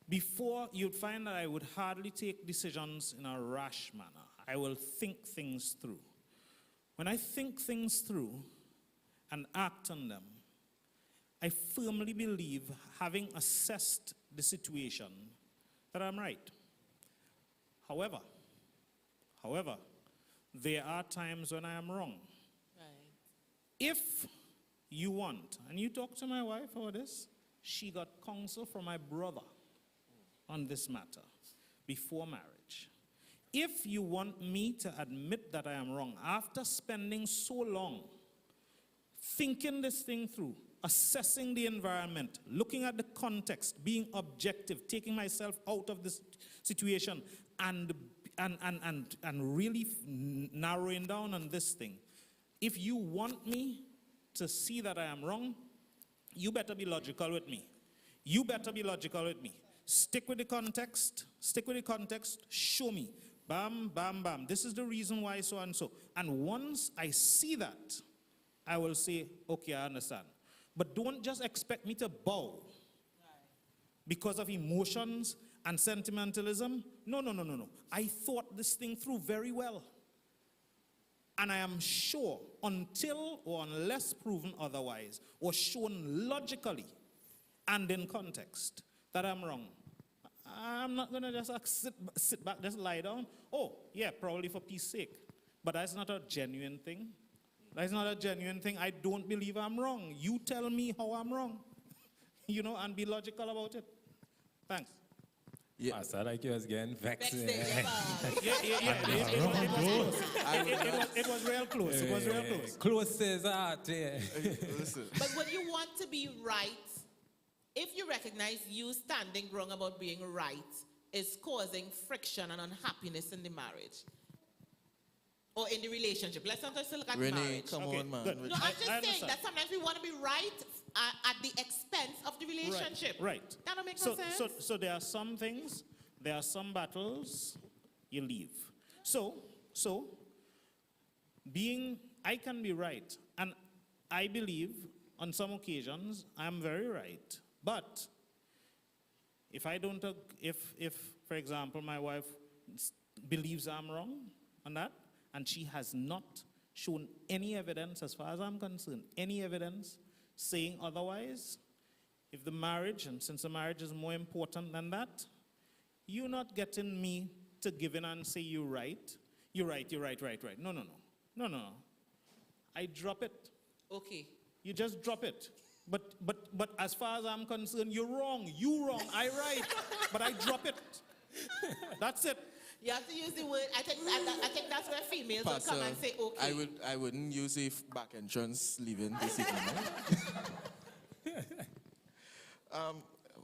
before you'd find that I would hardly take decisions in a rash manner. I will think things through. When I think things through and act on them, I firmly believe, having assessed the situation, that I'm right. However, there are times when I am wrong. Right. If you want, and you talk to my wife about this, she got counsel from my brother on this matter before marriage. If you want me to admit that I am wrong, after spending so long thinking this thing through, assessing the environment, looking at the context, being objective, taking myself out of this situation, and really narrowing down on this thing, if you want me to see that I am wrong, you better be logical with me. You better be logical with me. Stick with the context, show me. Bam, bam, bam. This is the reason why so and so. And once I see that, I will say, okay, I understand. But don't just expect me to bow because of emotions and sentimentalism. No. I thought this thing through very well. And I am sure, until or unless proven otherwise, or shown logically and in context, that I'm wrong. I'm not going to just sit back, just lie down. Oh, yeah, probably for peace sake. But that's not a genuine thing. That's not a genuine thing. I don't believe I'm wrong. You tell me how I'm wrong, and be logical about it. Thanks. Yeah. I like you was getting vexed. Vexed, It was real close. It was real close. Close to his heart, yeah. Listen. But when you want to be right, if you recognize you standing wrong about being right is causing friction and unhappiness in the marriage or in the relationship, let's not just look at Renee, marriage. come Okay, on, man. good. No, I'm just saying understand. that sometimes we want to be right at the expense of the relationship. Right. That don't make no sense. So there are some things, there are some battles you leave. So I can be right, and I believe on some occasions I am very right. But if for example, my wife believes I'm wrong on that, and she has not shown any evidence, as far as I'm concerned, any evidence saying otherwise, if the marriage, and since the marriage is more important than that, you're not getting me to give in and say you're right. You're right. No. I drop it. Okay. You just drop it. But as far as I'm concerned, you're wrong. You wrong. I right. But I drop it. That's it. You have to use the word. I think that's where females will come and say, okay. I wouldn't use a back entrance leaving this evening.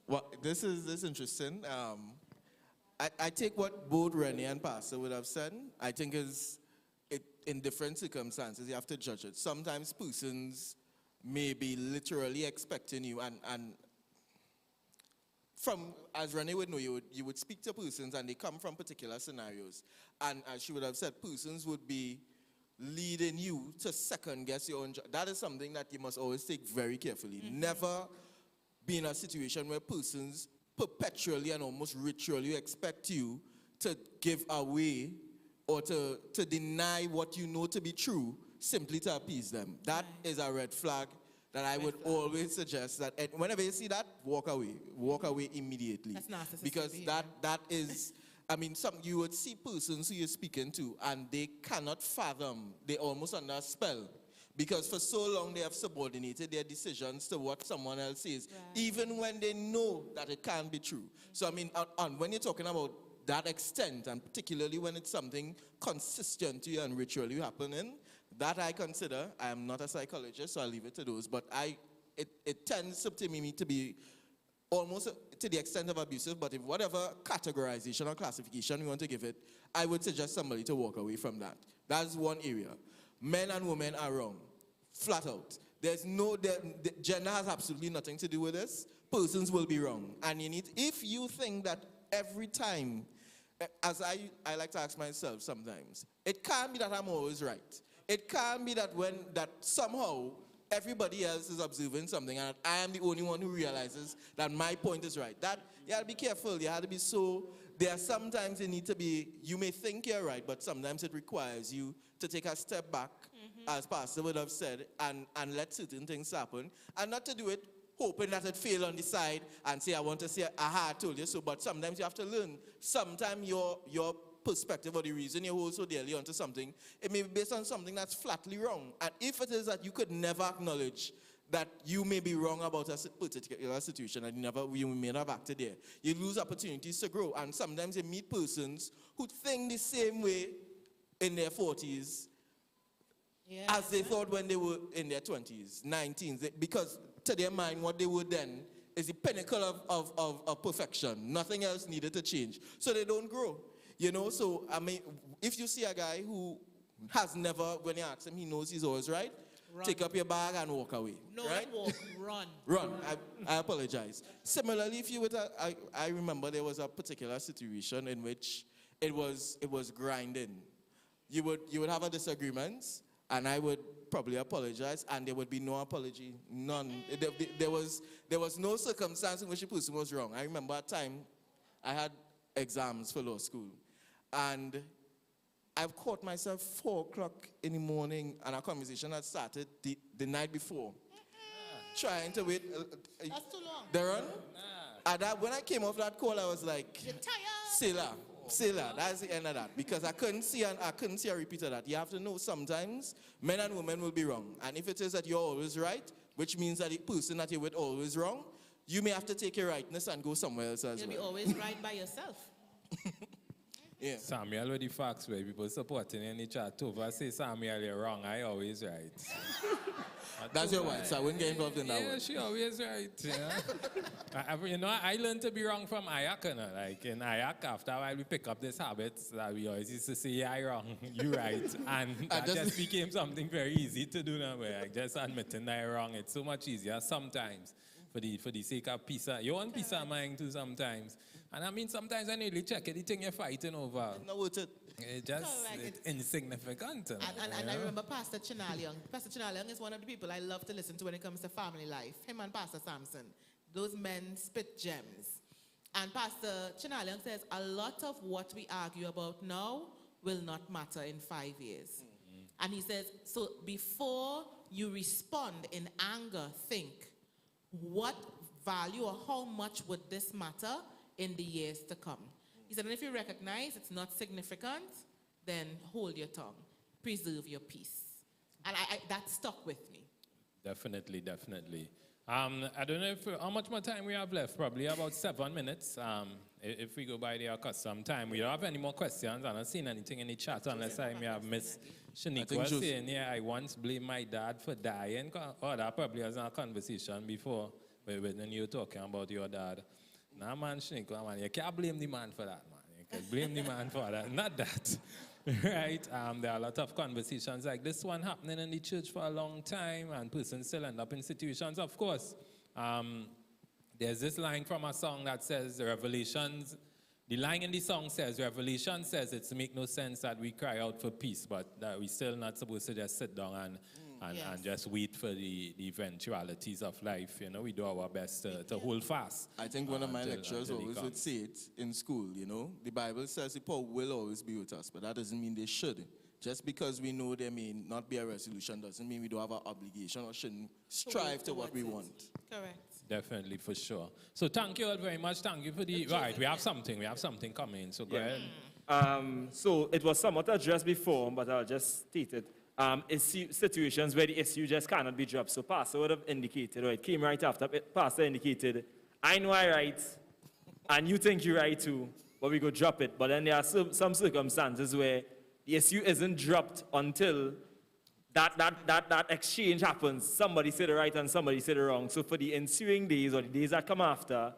Well, this is interesting. I take what both Renee and Pastor would have said. I think in different circumstances, you have to judge it. Sometimes persons may be literally expecting you, and from, as Renee would know, you would speak to persons and they come from particular scenarios. And as she would have said, persons would be leading you to second guess your own. That is something that you must always take very carefully. Never be in a situation where persons perpetually and almost ritually expect you to give away or to deny what you know to be true simply to appease them. That is a red flag that I would always suggest that whenever you see that, walk away immediately. That's narcissistic because behavior. that is, I mean, you would see persons who you're speaking to and they cannot fathom, they almost under a spell. Because for so long they have subordinated their decisions to what someone else says, even when they know that it can't be true. So I mean, when you're talking about that extent, and particularly when it's something consistent to you and ritually happening, that I consider, I am not a psychologist, so I'll leave it to those, but it tends to me to be almost to the extent of abusive, but if whatever categorization or classification we want to give it, I would suggest somebody to walk away from that. That's one area. Men and women are wrong, flat out. There's no, gender has absolutely nothing to do with this. Persons will be wrong. And if you think that every time, as I like to ask myself sometimes, it can't be that I'm always right. It can't be that that somehow everybody else is observing something and I am the only one who realizes that my point is right. That, you have to be careful. You have to be there are sometimes you need to be, you may think you're right, but sometimes it requires you to take a step back, as Pastor would have said, and let certain things happen. And not to do it hoping that it fail on the side and say, I want to say, aha, I told you so. But sometimes you have to learn. Sometimes your perspective or the reason you hold so dearly onto something, it may be based on something that's flatly wrong. And if it is that you could never acknowledge that you may be wrong about a particular situation and you may not have acted there, you lose opportunities to grow. And sometimes you meet persons who think the same way in their 40s as they thought when they were in their 20s, 19s, because to their mind what they were then is the pinnacle of perfection. Nothing else needed to change. So they don't grow. You know, so I mean, if you see a guy who has never, when you ask him, he knows he's always right, run. Take up your bag and walk away. No, right? not walk, run. Run. I apologize. Similarly, if you were to, I remember there was a particular situation in which it was grinding. You would have a disagreement, and I would probably apologize, and there would be no apology, none. There was no circumstance in which the person was wrong. I remember a time I had exams for law school, and I've caught myself 4 o'clock in the morning, and our conversation had started the night before, trying to wait. That's too long. Darren, when I came off that call, I was like, you're tired. Sailor, that's the end of that. Because I couldn't see a repeat of that. You have to know sometimes men and women will be wrong. And if it is that you're always right, which means that the person that you're with always wrong, you may have to take your rightness and go somewhere else as You'll well. be always right by yourself. Yeah. Samuel, with the facts where people supporting in the chat over say Samuel, you're wrong, I always right. That's your wife, so I wouldn't get involved in that yeah, one. she always right. Yeah. I learned to be wrong from Ayak. Like in Ayak, after a while we pick up this habit that we always used to say, yeah, I'm wrong, you right. And that just became something very easy to do now. Like just admitting that you're wrong. It's so much easier sometimes for the sake of peace. You want peace of mind too sometimes. And I mean, sometimes when you really check it, the thing you're fighting over. It's not worth it. It's just it's insignificant. And I remember Pastor Chinaliang. Pastor Chinaliang is one of the people I love to listen to when it comes to family life. Him and Pastor Samson. Those men spit gems. And Pastor Chinaliang says, a lot of what we argue about now will not matter in 5 years. Mm-hmm. And he says, so before you respond in anger, think, what value or how much would this matter in the years to come? He said, and if you recognize it's not significant, then hold your tongue. Preserve your peace. And that stuck with me. Definitely. I don't know how much more time we have left. Probably about 7 minutes. If we go by the accustomed time. We don't have any more questions. I haven't seen anything in the chat unless I may have missed. Shanique was saying, I once blamed my dad for dying. Oh, that probably was a conversation before when you were talking about your dad. Nah, man, Shanique, man, you can't blame the man for that, man. You can blame the man for that. Not that. Right? There are a lot of conversations like this one happening in the church for a long time, and persons still end up in situations. Of course, There's this line from a song that says, the line in the song says, Revelation says it's make no sense that we cry out for peace, but that we still not supposed to just sit down and just wait for the eventualities of life. You know, we do our best to hold fast. I think one of my lecturers always would say it in school, you know. The Bible says the poor will always be with us, but that doesn't mean they should. Just because we know there may not be a resolution doesn't mean we don't have an obligation or shouldn't strive to what we want. Correct. Definitely, for sure. So thank you all very much. Thank you for the... Right, we have something coming, so go ahead. So it was somewhat addressed before, but I'll just state it. Situations where the issue just cannot be dropped. So Pastor would have indicated, or it came right after, Pastor indicated, I know I right, and you think you're right too, but we go drop it. But then there are some circumstances where the issue isn't dropped until that exchange happens. Somebody said the right and somebody said the wrong. So for the ensuing days or the days that come after,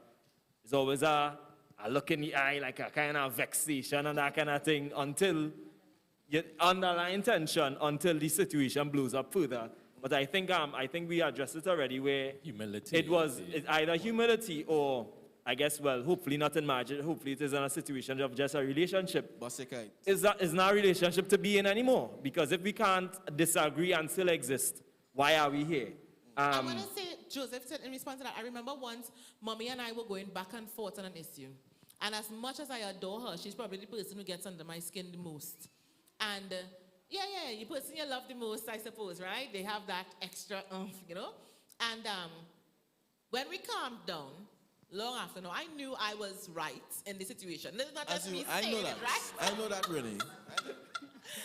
there's always a look in the eye, like a kind of vexation and that kind of thing until you underline tension until the situation blows up further. But I think we addressed it already where Humility. It's either humility or, I guess, well, hopefully not in marriage, hopefully it is in a situation of just a relationship. It's not a relationship to be in anymore. Because if we can't disagree and still exist, why are we here? I want to say, Joseph said in response to that, I remember once Mommy and I were going back and forth on an issue. And as much as I adore her, she's probably the person who gets under my skin the most. And the person you love the most, I suppose, right? They have that extra, you know? And when we calmed down, long after, no, I knew I was right in the situation. This is not just me saying it, right? I know that, really. This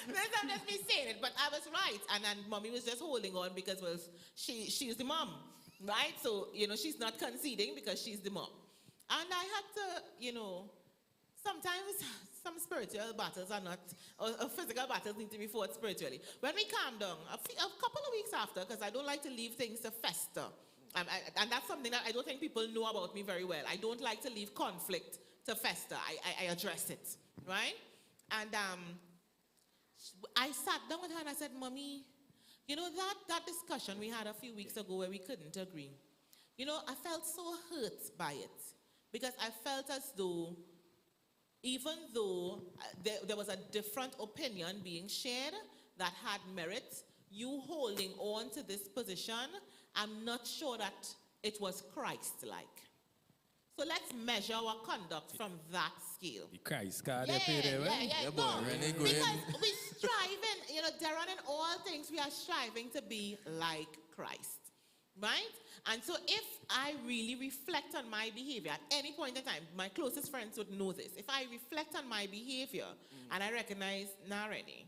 is not just me saying it, but I was right. And then Mommy was just holding on because, well, she's the mom, right? So, you know, she's not conceding because she's the mom. And I had to, you know, sometimes some spiritual battles are not, or physical battles need to be fought spiritually. When we calmed down, a couple of weeks after, because I don't like to leave things to fester, and that's something that I don't think people know about me very well. I don't like to leave conflict to fester. I address it, right? And I sat down with her and I said, Mommy, you know, that discussion we had a few weeks ago where we couldn't agree, you know, I felt so hurt by it because I felt as though even though there was a different opinion being shared that had merit, you holding on to this position, I'm not sure that it was Christ-like. So let's measure our conduct from that scale. The Christ card. Yeah, Because we striving, you know, Darren, in all things, we are striving to be like Christ, right? And so if I really reflect on my behavior at any point in time, my closest friends would know this. If I reflect on my behavior and I recognize, nah, Rennie,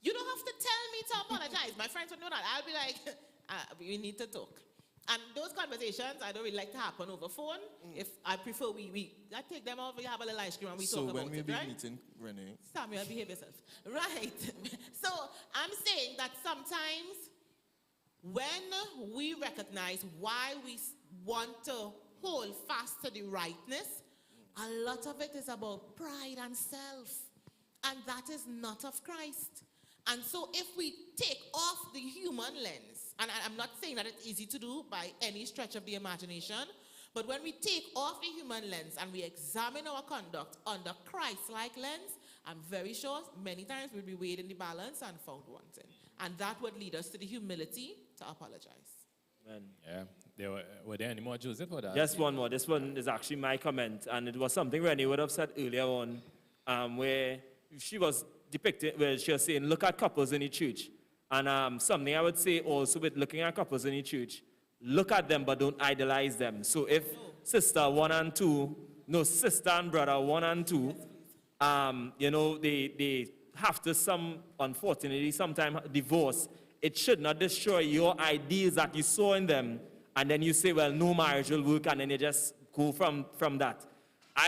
you don't have to tell me to apologize. My friends would know that. I'll be like, we need to talk. And those conversations, I don't really like to happen over phone. If I prefer, I take them out, we have a little ice cream and we talk about it, right? So when we be meeting, Renee? Samuel, behave yourself. Right. So I'm saying that sometimes when we recognize why we want to hold fast to the rightness, a lot of it is about pride and self. And that is not of Christ. And so if we take off the human lens, and I'm not saying that it's easy to do by any stretch of the imagination, but when we take off the human lens and we examine our conduct under Christ-like lens, I'm very sure many times we'll be weighed in the balance and found wanting. And that would lead us to the humility to apologize. Yeah. Were there any more, Joseph? Or that? Just one more. This one is actually my comment, and it was something Renee would have said earlier on, where she was depicting, where she was saying, look at couples in the church. And something I would say also with looking at couples in the church, look at them but don't idolize them. So if sister and brother 1 and 2, you know, they have to unfortunately sometimes divorce, it should not destroy your ideas that you saw in them, and then you say, well, no marriage will work, and then you just go from that.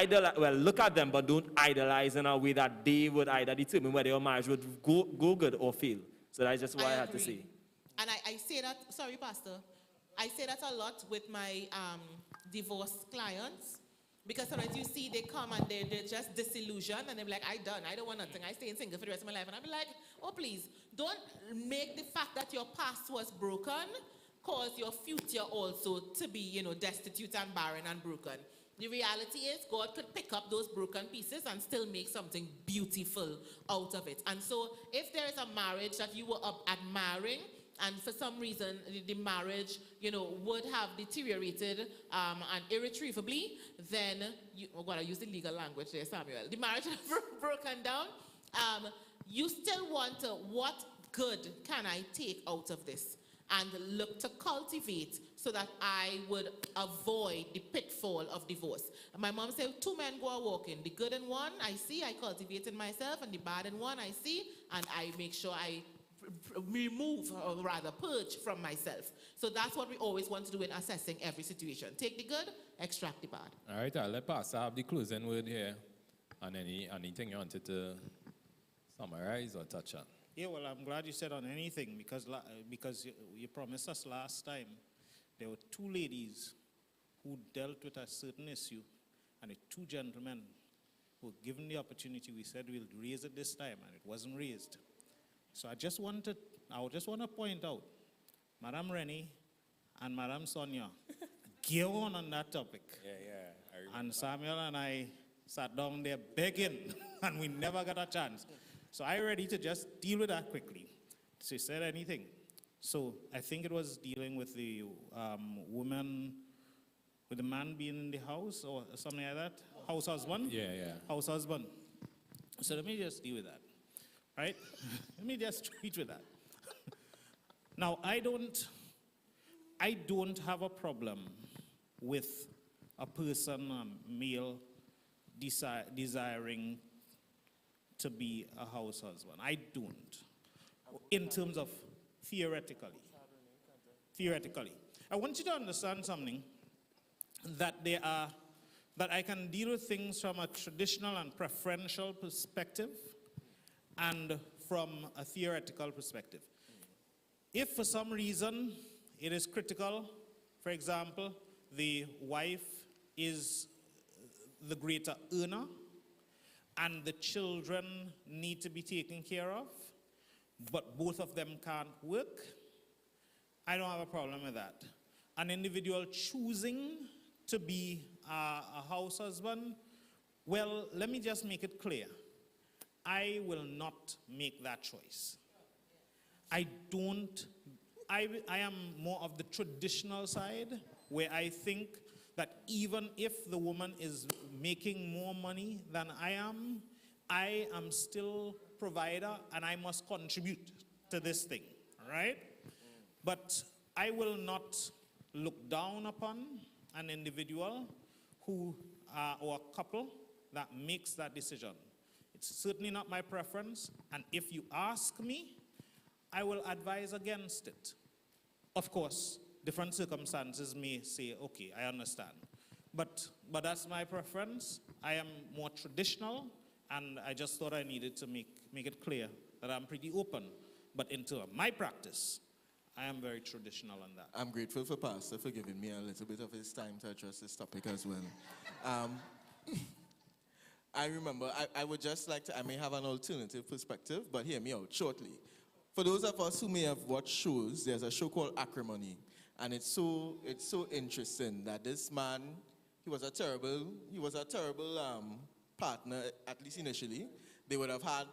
Look at them, but don't idolize in a way that they would either determine whether your marriage would go good or fail. So that's just what I had to say. And I say that, sorry, Pastor, I say that a lot with my divorced clients. Because sometimes you see they come and they're just disillusioned and they're like, I don't want nothing. I stay single for the rest of my life. And I'm like, oh, please, don't make the fact that your past was broken cause your future also to be, destitute and barren and broken. The reality is God could pick up those broken pieces and still make something beautiful out of it. And so if there is a marriage that you were admiring, and for some reason the marriage, would have deteriorated and irretrievably, then, I use the legal language there, Samuel. The marriage has broken down. You still want to, what good can I take out of this? And look to cultivate so that I would avoid the pitfall of divorce. And my mom said, 2 men go a walking. The good in one I see, I cultivate in myself, and the bad in one I see, and I make sure I remove, or rather purge from myself. So that's what we always want to do in assessing every situation. Take the good, extract the bad. All right, I'll let Pastor have the closing word here. And anything you wanted to summarize or touch on? Yeah, well, I'm glad you said on anything because you promised us last time there were 2 ladies who dealt with a certain issue and 2 gentlemen who were given the opportunity. We said we'll raise it this time, and it wasn't raised. So I just want to point out, Madame Rennie and Madame Sonia, get on that topic. Yeah. And Samuel and I sat down there begging, and we never got a chance. So I ready to just deal with that quickly. She said anything. So I think it was dealing with the woman, with the man being in the house or something like that. House husband? Yeah. House husband. So let me just deal with that, right? Let me just treat with that. Now, I don't have a problem with a person, a male, desiring to be a house husband. I don't. In terms of theoretically. I want you to understand something, that I can deal with things from a traditional and preferential perspective and from a theoretical perspective. If for some reason it is critical, for example, the wife is the greater earner, and the children need to be taken care of, but both of them can't work, I don't have a problem with that. An individual choosing to be a house husband, well, let me just make it clear. I will not make that choice. I am more of the traditional side, where I think that even if the woman is making more money than I am still provider, and I must contribute to this thing, all right? But I will not look down upon an individual who, or a couple that makes that decision. It's certainly not my preference, and if you ask me, I will advise against it. Of course, different circumstances may say, okay, I understand. But that's my preference. I am more traditional, and I just thought I needed to make it clear that I'm pretty open. But in terms of my practice, I am very traditional on that. I'm grateful for Pastor for giving me a little bit of his time to address this topic as well. I remember, I would just like to, I may have an alternative perspective, but hear me out shortly. For those of us who may have watched shows, there's a show called Acrimony. And it's so interesting that this man, he was a terrible partner, at least initially. They would have had,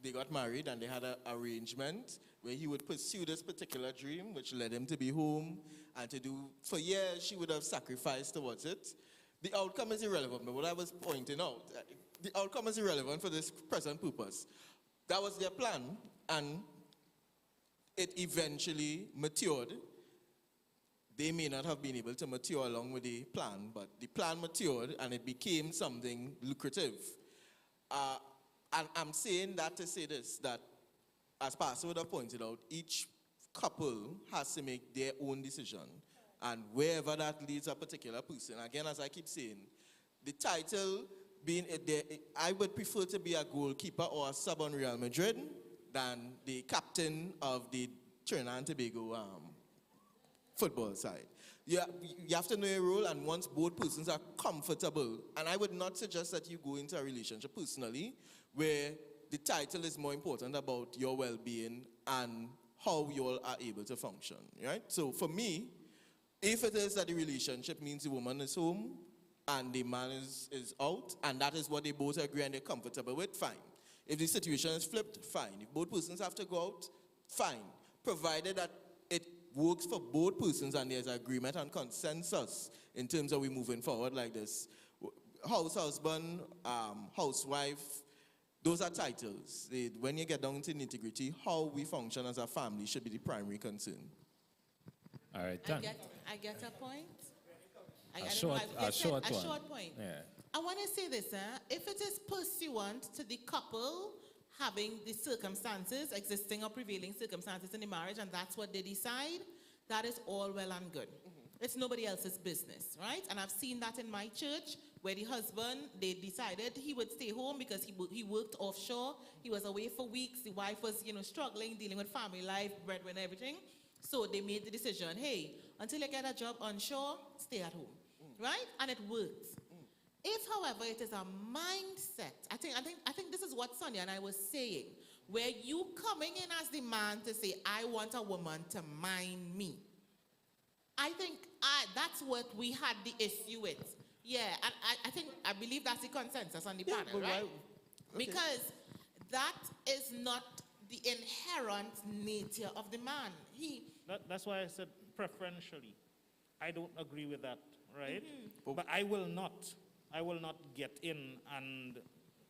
they got married and they had an arrangement where he would pursue this particular dream, which led him to be home and to do, for years she would have sacrificed towards it. The outcome is irrelevant, but what I was pointing out, the outcome is irrelevant for this present purpose. That was their plan, and it eventually matured. They may not have been able to mature along with the plan, but the plan matured and it became something lucrative. And I'm saying that to say this, that as Pastor would have pointed out, each couple has to make their own decision. And wherever that leads a particular person, again, as I keep saying, the title being, I would prefer to be a goalkeeper or a sub on Real Madrid than the captain of the Trinidad and Tobago football side. You have to know your role, and once both persons are comfortable, and I would not suggest that you go into a relationship personally where the title is more important about your well-being and how you all are able to function, right? So for me, if it is that the relationship means the woman is home and the man is out, and that is what they both agree and they're comfortable with, fine. If the situation is flipped, fine. If both persons have to go out, fine. Provided that it works for both persons and there's agreement and consensus in terms of we moving forward like this. House husband, housewife, those are titles. When you get down to nitty-gritty, how we function as a family should be the primary concern. All right, I get a point. A short point. Yeah. I want to say this, if it is pursuant to the couple having the circumstances, existing or prevailing circumstances in the marriage, and that's what they decide, that is all well and good. It's nobody else's business, right? And I've seen that in my church, where the husband, they decided he would stay home because he worked offshore. He was away for weeks. The wife was, struggling, dealing with family life, breadwinner, everything. So they made the decision, hey, until you get a job onshore, stay at home, right? And it works. If, however, it is a mindset, I think this is what Sonia and I was saying, where you coming in as the man to say, I want a woman to mind me. I think that's what we had the issue with. Yeah, and I believe that's the consensus on the panel, right? Okay. Because that is not the inherent nature of the man. That's why I said preferentially. I don't agree with that, right? But I will not get in and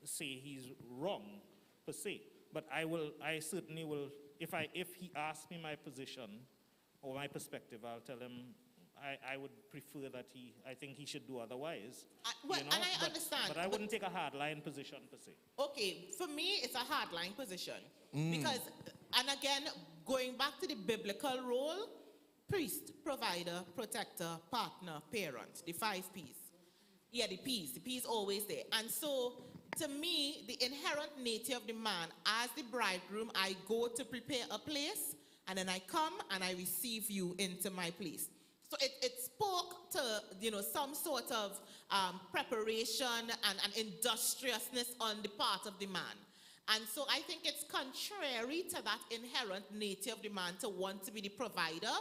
say he's wrong per se. But I certainly will, if he asks me my position or my perspective, I'll tell him I would prefer that I think he should do otherwise. And I understand. But I wouldn't take a hardline position per se. Okay, for me, it's a hardline position. Because, and again, going back to the biblical role, priest, provider, protector, partner, parent, the 5 P's. Yeah, the P's. The P's always there. And so, to me, the inherent nature of the man, as the bridegroom, I go to prepare a place, and then I come and I receive you into my place. So it spoke to, some sort of preparation and industriousness on the part of the man. And so I think it's contrary to that inherent nature of the man to want to be the provider,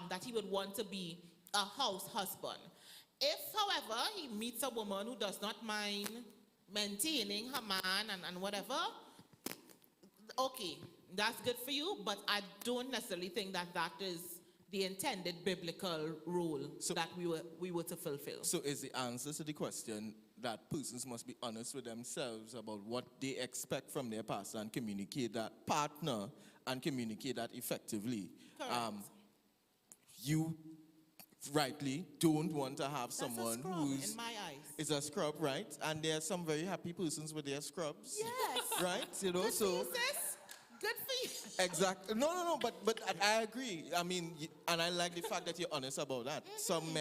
that he would want to be a house husband. If, however, he meets a woman who does not mind maintaining her man and whatever, okay, that's good for you, but I don't necessarily think that is the intended biblical role that we were to fulfill. So is the answer to the question that persons must be honest with themselves about what they expect from their pastor and communicate that partner and communicate that effectively? Correct. You rightly don't want to have someone who's in my eyes. Is a scrub, right? And there are some very happy persons with their scrubs. Yes. Right? Good for you, sis. Good for you. Exactly. No, but I agree. I mean, and I like the fact that you're honest about that. Some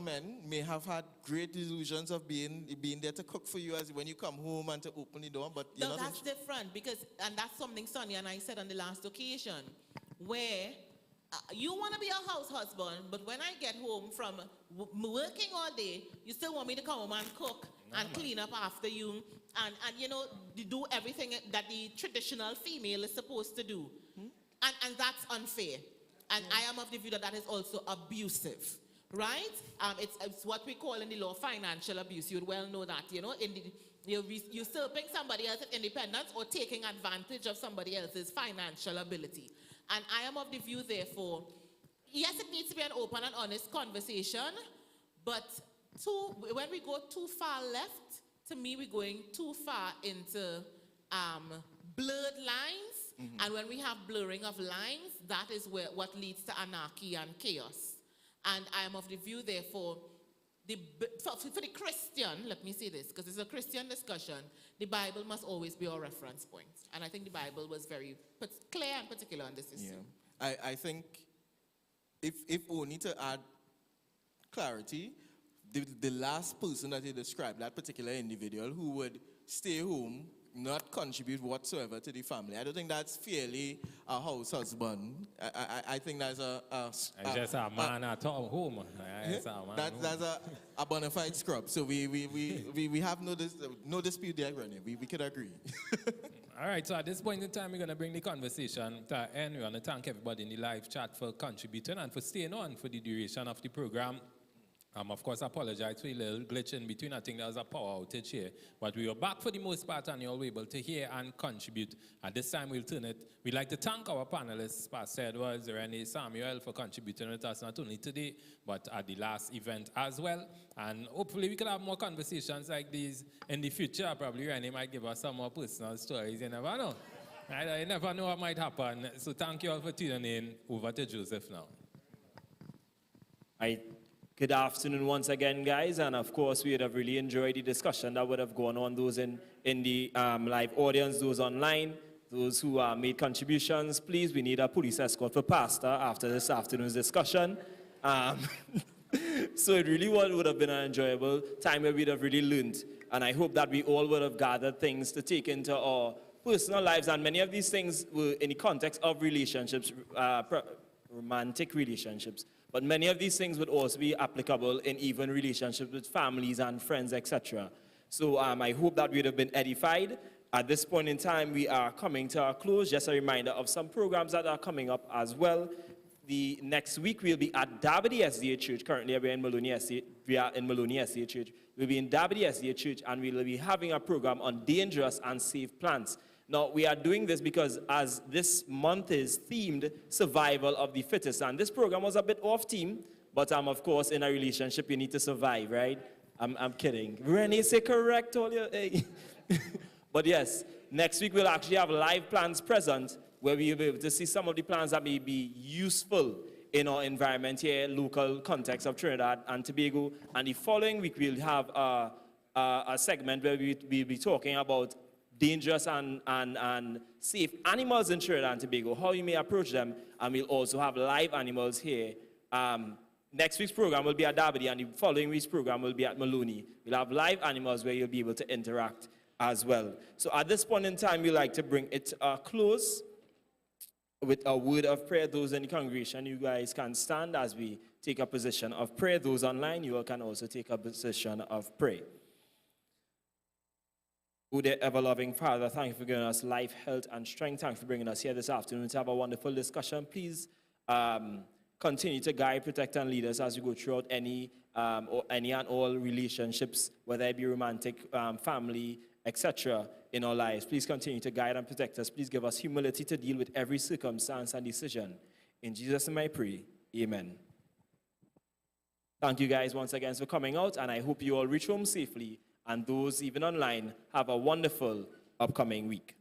men may have had great illusions of being there to cook for you as when you come home and to open the door, but that's different and that's something Sonia and I said on the last occasion, where you want to be a house husband, but when I get home from working all day, you still want me to come home and cook and clean up after you and do everything that the traditional female is supposed to do. And that's unfair. And I am of the view that is also abusive, right? It's what we call in the law financial abuse. You'd well know that, you're usurping somebody else's independence or taking advantage of somebody else's financial ability. And I am of the view, therefore, yes, it needs to be an open and honest conversation, but when we go too far left, to me, we're going too far into blurred lines. And when we have blurring of lines, that is what leads to anarchy and chaos. And I am of the view, therefore, for the Christian, let me say this, because it's a Christian discussion, the Bible must always be our reference point. And I think the Bible was very clear and particular on this issue. Yeah. I think if only to add clarity, the last person that he described, that particular individual who would stay home, not contribute whatsoever to the family, I don't think that's fairly a house husband. I think that's just a man at home. That's a bona fide scrub. So we have no dispute there, Granny. We could agree. All right, so at this point in time, we're going to bring the conversation to an end. We want to thank everybody in the live chat for contributing and for staying on for the duration of the program. Of course, I apologize for a little glitch in between. I think there was a power outage here. But we are back for the most part, and you're all able to hear and contribute. At this time, we'll turn it. We'd like to thank our panelists, Pastor Edwards, Renee, Samuel, for contributing with us not only today, but at the last event as well. And hopefully, we can have more conversations like these in the future. Probably Renee might give us some more personal stories. You never know. Right? You never know what might happen. So thank you all for tuning in. Over to Joseph now. Good afternoon once again, guys, and of course we would have really enjoyed the discussion that would have gone on, those in the live audience, those online, those who made contributions. Please, we need a police escort for Pastor after this afternoon's discussion. So it really would have been an enjoyable time where we'd have really learned, and I hope that we all would have gathered things to take into our personal lives, and many of these things were in the context of relationships, romantic relationships. But many of these things would also be applicable in even relationships with families and friends, etc. So I hope that we would have been edified. At this point in time, we are coming to a close. Just a reminder of some programs that are coming up as well. The next week, we'll be at Davide SDA Church. Currently, we are in Maloney SDA Church. We'll be in Davide SDA Church, and we'll be having a program on dangerous and safe plants. Now, we are doing this because as this month is themed survival of the fittest, and this program was a bit off theme, but of course, in a relationship, you need to survive, right? I'm kidding. Renee, say correct, all your, hey. But yes, next week we'll actually have live plants present where we'll be able to see some of the plants that may be useful in our environment here, local context of Trinidad and Tobago. And the following week, we'll have a segment where we'll be talking about dangerous and safe animals in Trinidad and Tobago, how you may approach them, and we'll also have live animals here. Next week's program will be at Davide, and the following week's program will be at Maloney. We'll have live animals where you'll be able to interact as well. So at this point in time, we'd like to bring it to a close with a word of prayer. Those in the congregation, you guys can stand as we take a position of prayer. Those online, you all can also take a position of prayer. Oh, dear ever-loving Father, thank you for giving us life, health, and strength. Thank you for bringing us here this afternoon to have a wonderful discussion. Please continue to guide, protect, and lead us as we go throughout any and all relationships, whether it be romantic, family, etc., in our lives. Please continue to guide and protect us. Please give us humility to deal with every circumstance and decision. In Jesus' name I pray. Amen. Thank you guys once again for coming out, and I hope you all reach home safely. And those even online, have a wonderful upcoming week.